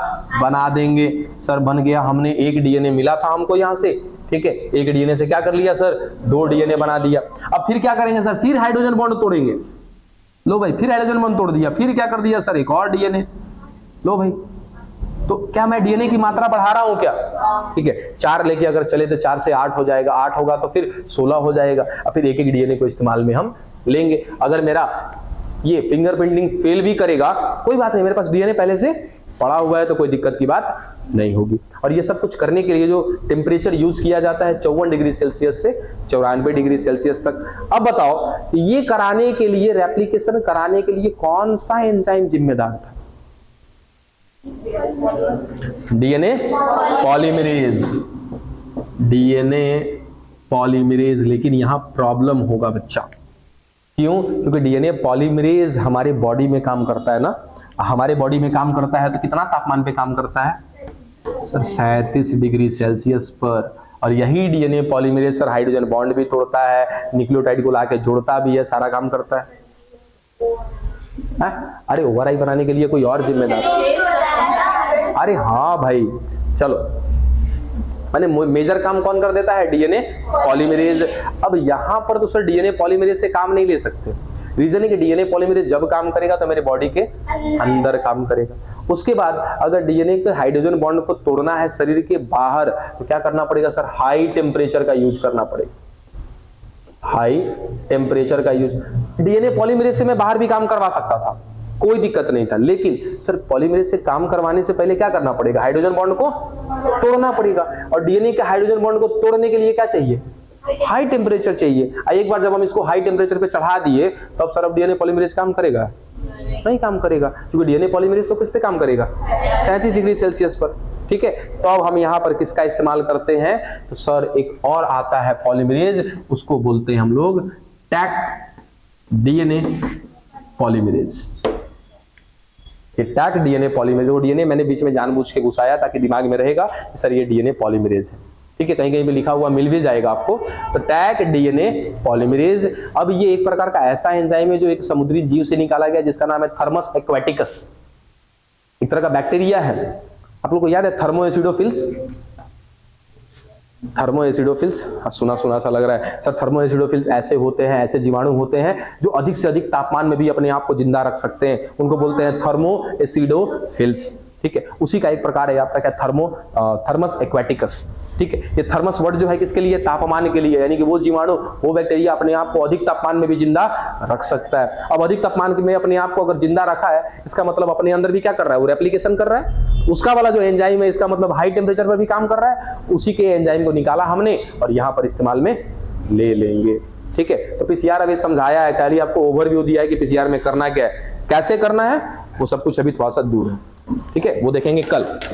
[SPEAKER 1] बना देंगे। सर बन गया, हमने एक डीएनए मिला था हमको यहाँ से, ठीक है, एक डीएनए से क्या कर लिया सर? 2 डीएनए बना दिया। अब फिर क्या करेंगे सर? फिर हाइड्रोजन बॉन्ड तोड़ेंगे। लो भाई, फिर हाइड्रोजन बॉन्ड तोड़ दिया, फिर क्या कर दिया सर? एक और डीएनए। लो भाई, तो क्या मैं डीएनए की मात्रा बढ़ा रहा हूं क्या? ठीक है, 4 लेके अगर चले तो 4 से 8 हो जाएगा, 8 होगा तो फिर 16 हो जाएगा, और फिर एक एक डीएनए को इस्तेमाल में हम लेंगे। अगर मेरा ये फिंगरप्रिंटिंग फेल भी करेगा कोई बात नहीं, मेरे पास डीएनए पहले से पड़ा हुआ है, तो कोई दिक्कत की बात नहीं होगी। और ये सब कुछ करने के लिए जो टेम्परेचर यूज किया जाता है 54 डिग्री सेल्सियस से 94 डिग्री सेल्सियस तक। अब बताओ, ये कराने के लिए, रेप्लिकेशन कराने के लिए कौन सा एंजाइम जिम्मेदार था? DNA polymerase. DNA polymerase. लेकिन यहां प्रॉब्लम होगा बच्चा। क्यों? क्योंकि डीएनए पॉलीमरेज हमारे बॉडी में काम करता है ना। हमारे बॉडी में काम करता है तो कितना तापमान पे काम करता है सर? 37 डिग्री सेल्सियस पर। और यही DNA polymerase sir hydrogen bond भी तोड़ता है, न्यूक्लियोटाइड को लाके जोड़ता भी है, सारा काम करता है। अरे ओवरआई बनाने के लिए कोई और जिम्मेदार? अरे हाँ भाई, चलो, माने मेजर काम कौन कर देता है? DNA polymerase. अब यहां पर तो सर डीएनए पॉलीमरेज से काम नहीं ले सकते। रीजन है कि डीएनए पॉलीमरेज जब काम करेगा तो मेरे बॉडी के अंदर काम करेगा। उसके बाद अगर डीएनए के हाइड्रोजन बॉन्ड को तोड़ना है शरीर के बाहर, तो क्या करना पड़ेगा सर? हाई टेम्परेचर का यूज करना पड़ेगा। हाई टेम्परेचर का यूज। डीएनए पॉलीमरेज से मैं बाहर भी काम करवा सकता था, कोई दिक्कत नहीं था, लेकिन सर पॉलीमरेज से काम करवाने से पहले क्या करना पड़ेगा? हाइड्रोजन बॉन्ड को तोड़ना पड़ेगा। और डीएनए के हाइड्रोजन बॉन्ड को तोड़ने के लिए क्या चाहिए? हाई टेम्परेचर चाहिए। एक बार जब हम इसको हाई टेम्परेचर पे चढ़ा दिए तब सर अब डीएनए पॉलीमरेज काम करेगा? नहीं काम करेगा, क्योंकि डीएनए पॉलीमरेज तो किस पे काम करेगा? 37 डिग्री सेल्सियस पर। ठीक है। तो अब हम यहाँ पर किसका इस्तेमाल करते हैं, तो सर एक और आता है पॉलीमरेज, उसको बोलते हैं हम लोग टैक्ट डीएनए पॉलीमरेज। ये टैक्ट डीएनए पॉलीमरेज, वो डीएनए मैंने बीच में जानबूझ के घुसाया ताकि दिमाग में रहेगा सर ये डीएनए पॉलीमरेज है, ठीक है। कहीं कहीं पे लिखा हुआ मिल भी जाएगा आपको। तो टैक्ट डीएनए पॉलीमरेज, अब ये एक प्रकार का ऐसा एंजाइम है जो एक समुद्री जीव से निकाला गया जिसका नाम है थर्मस एक्वेटिकस, एक तरह का बैक्टीरिया है। आप लोग को याद है थर्मोएसिडोफिल्स, थर्मोएसिडोफिल्स, सुना सुना सा लग रहा है सर। थर्मोएसिडोफिल्स ऐसे होते हैं, ऐसे जीवाणु होते हैं जो अधिक से अधिक तापमान में भी अपने आप को जिंदा रख सकते हैं, उनको बोलते हैं थर्मोएसिडोफिल्स, ठीक है। उसी का एक प्रकार है आपका क्या, थर्मस एक्वेटिकस, ठीक है। ये थर्मस वर्ड जो है किसके लिए, तापमान के लिए, यानी कि वो जीवाणु, वो बैक्टीरिया अपने आप को अधिक तापमान में भी जिंदा रख सकता है। अब अधिक तापमान में अपने आप को अगर जिंदा रखा है, इसका मतलब अपने अंदर भी क्या कर रहा है, वो रेप्लिकेशन कर रहा है। उसका वाला जो एंजाइम है, इसका मतलब हाई टेम्परेचर पर भी काम कर रहा है। उसी के एंजाइम को निकाला हमने और यहाँ पर इस्तेमाल में ले लेंगे, ठीक है। तो पीसीआर अभी समझाया है, खाली आपको ओवरव्यू दिया है कि पीसीआर में करना क्या है, कैसे करना है, वो सब कुछ अभी थोड़ा सा दूर है, ठीक है, वो देखेंगे कल।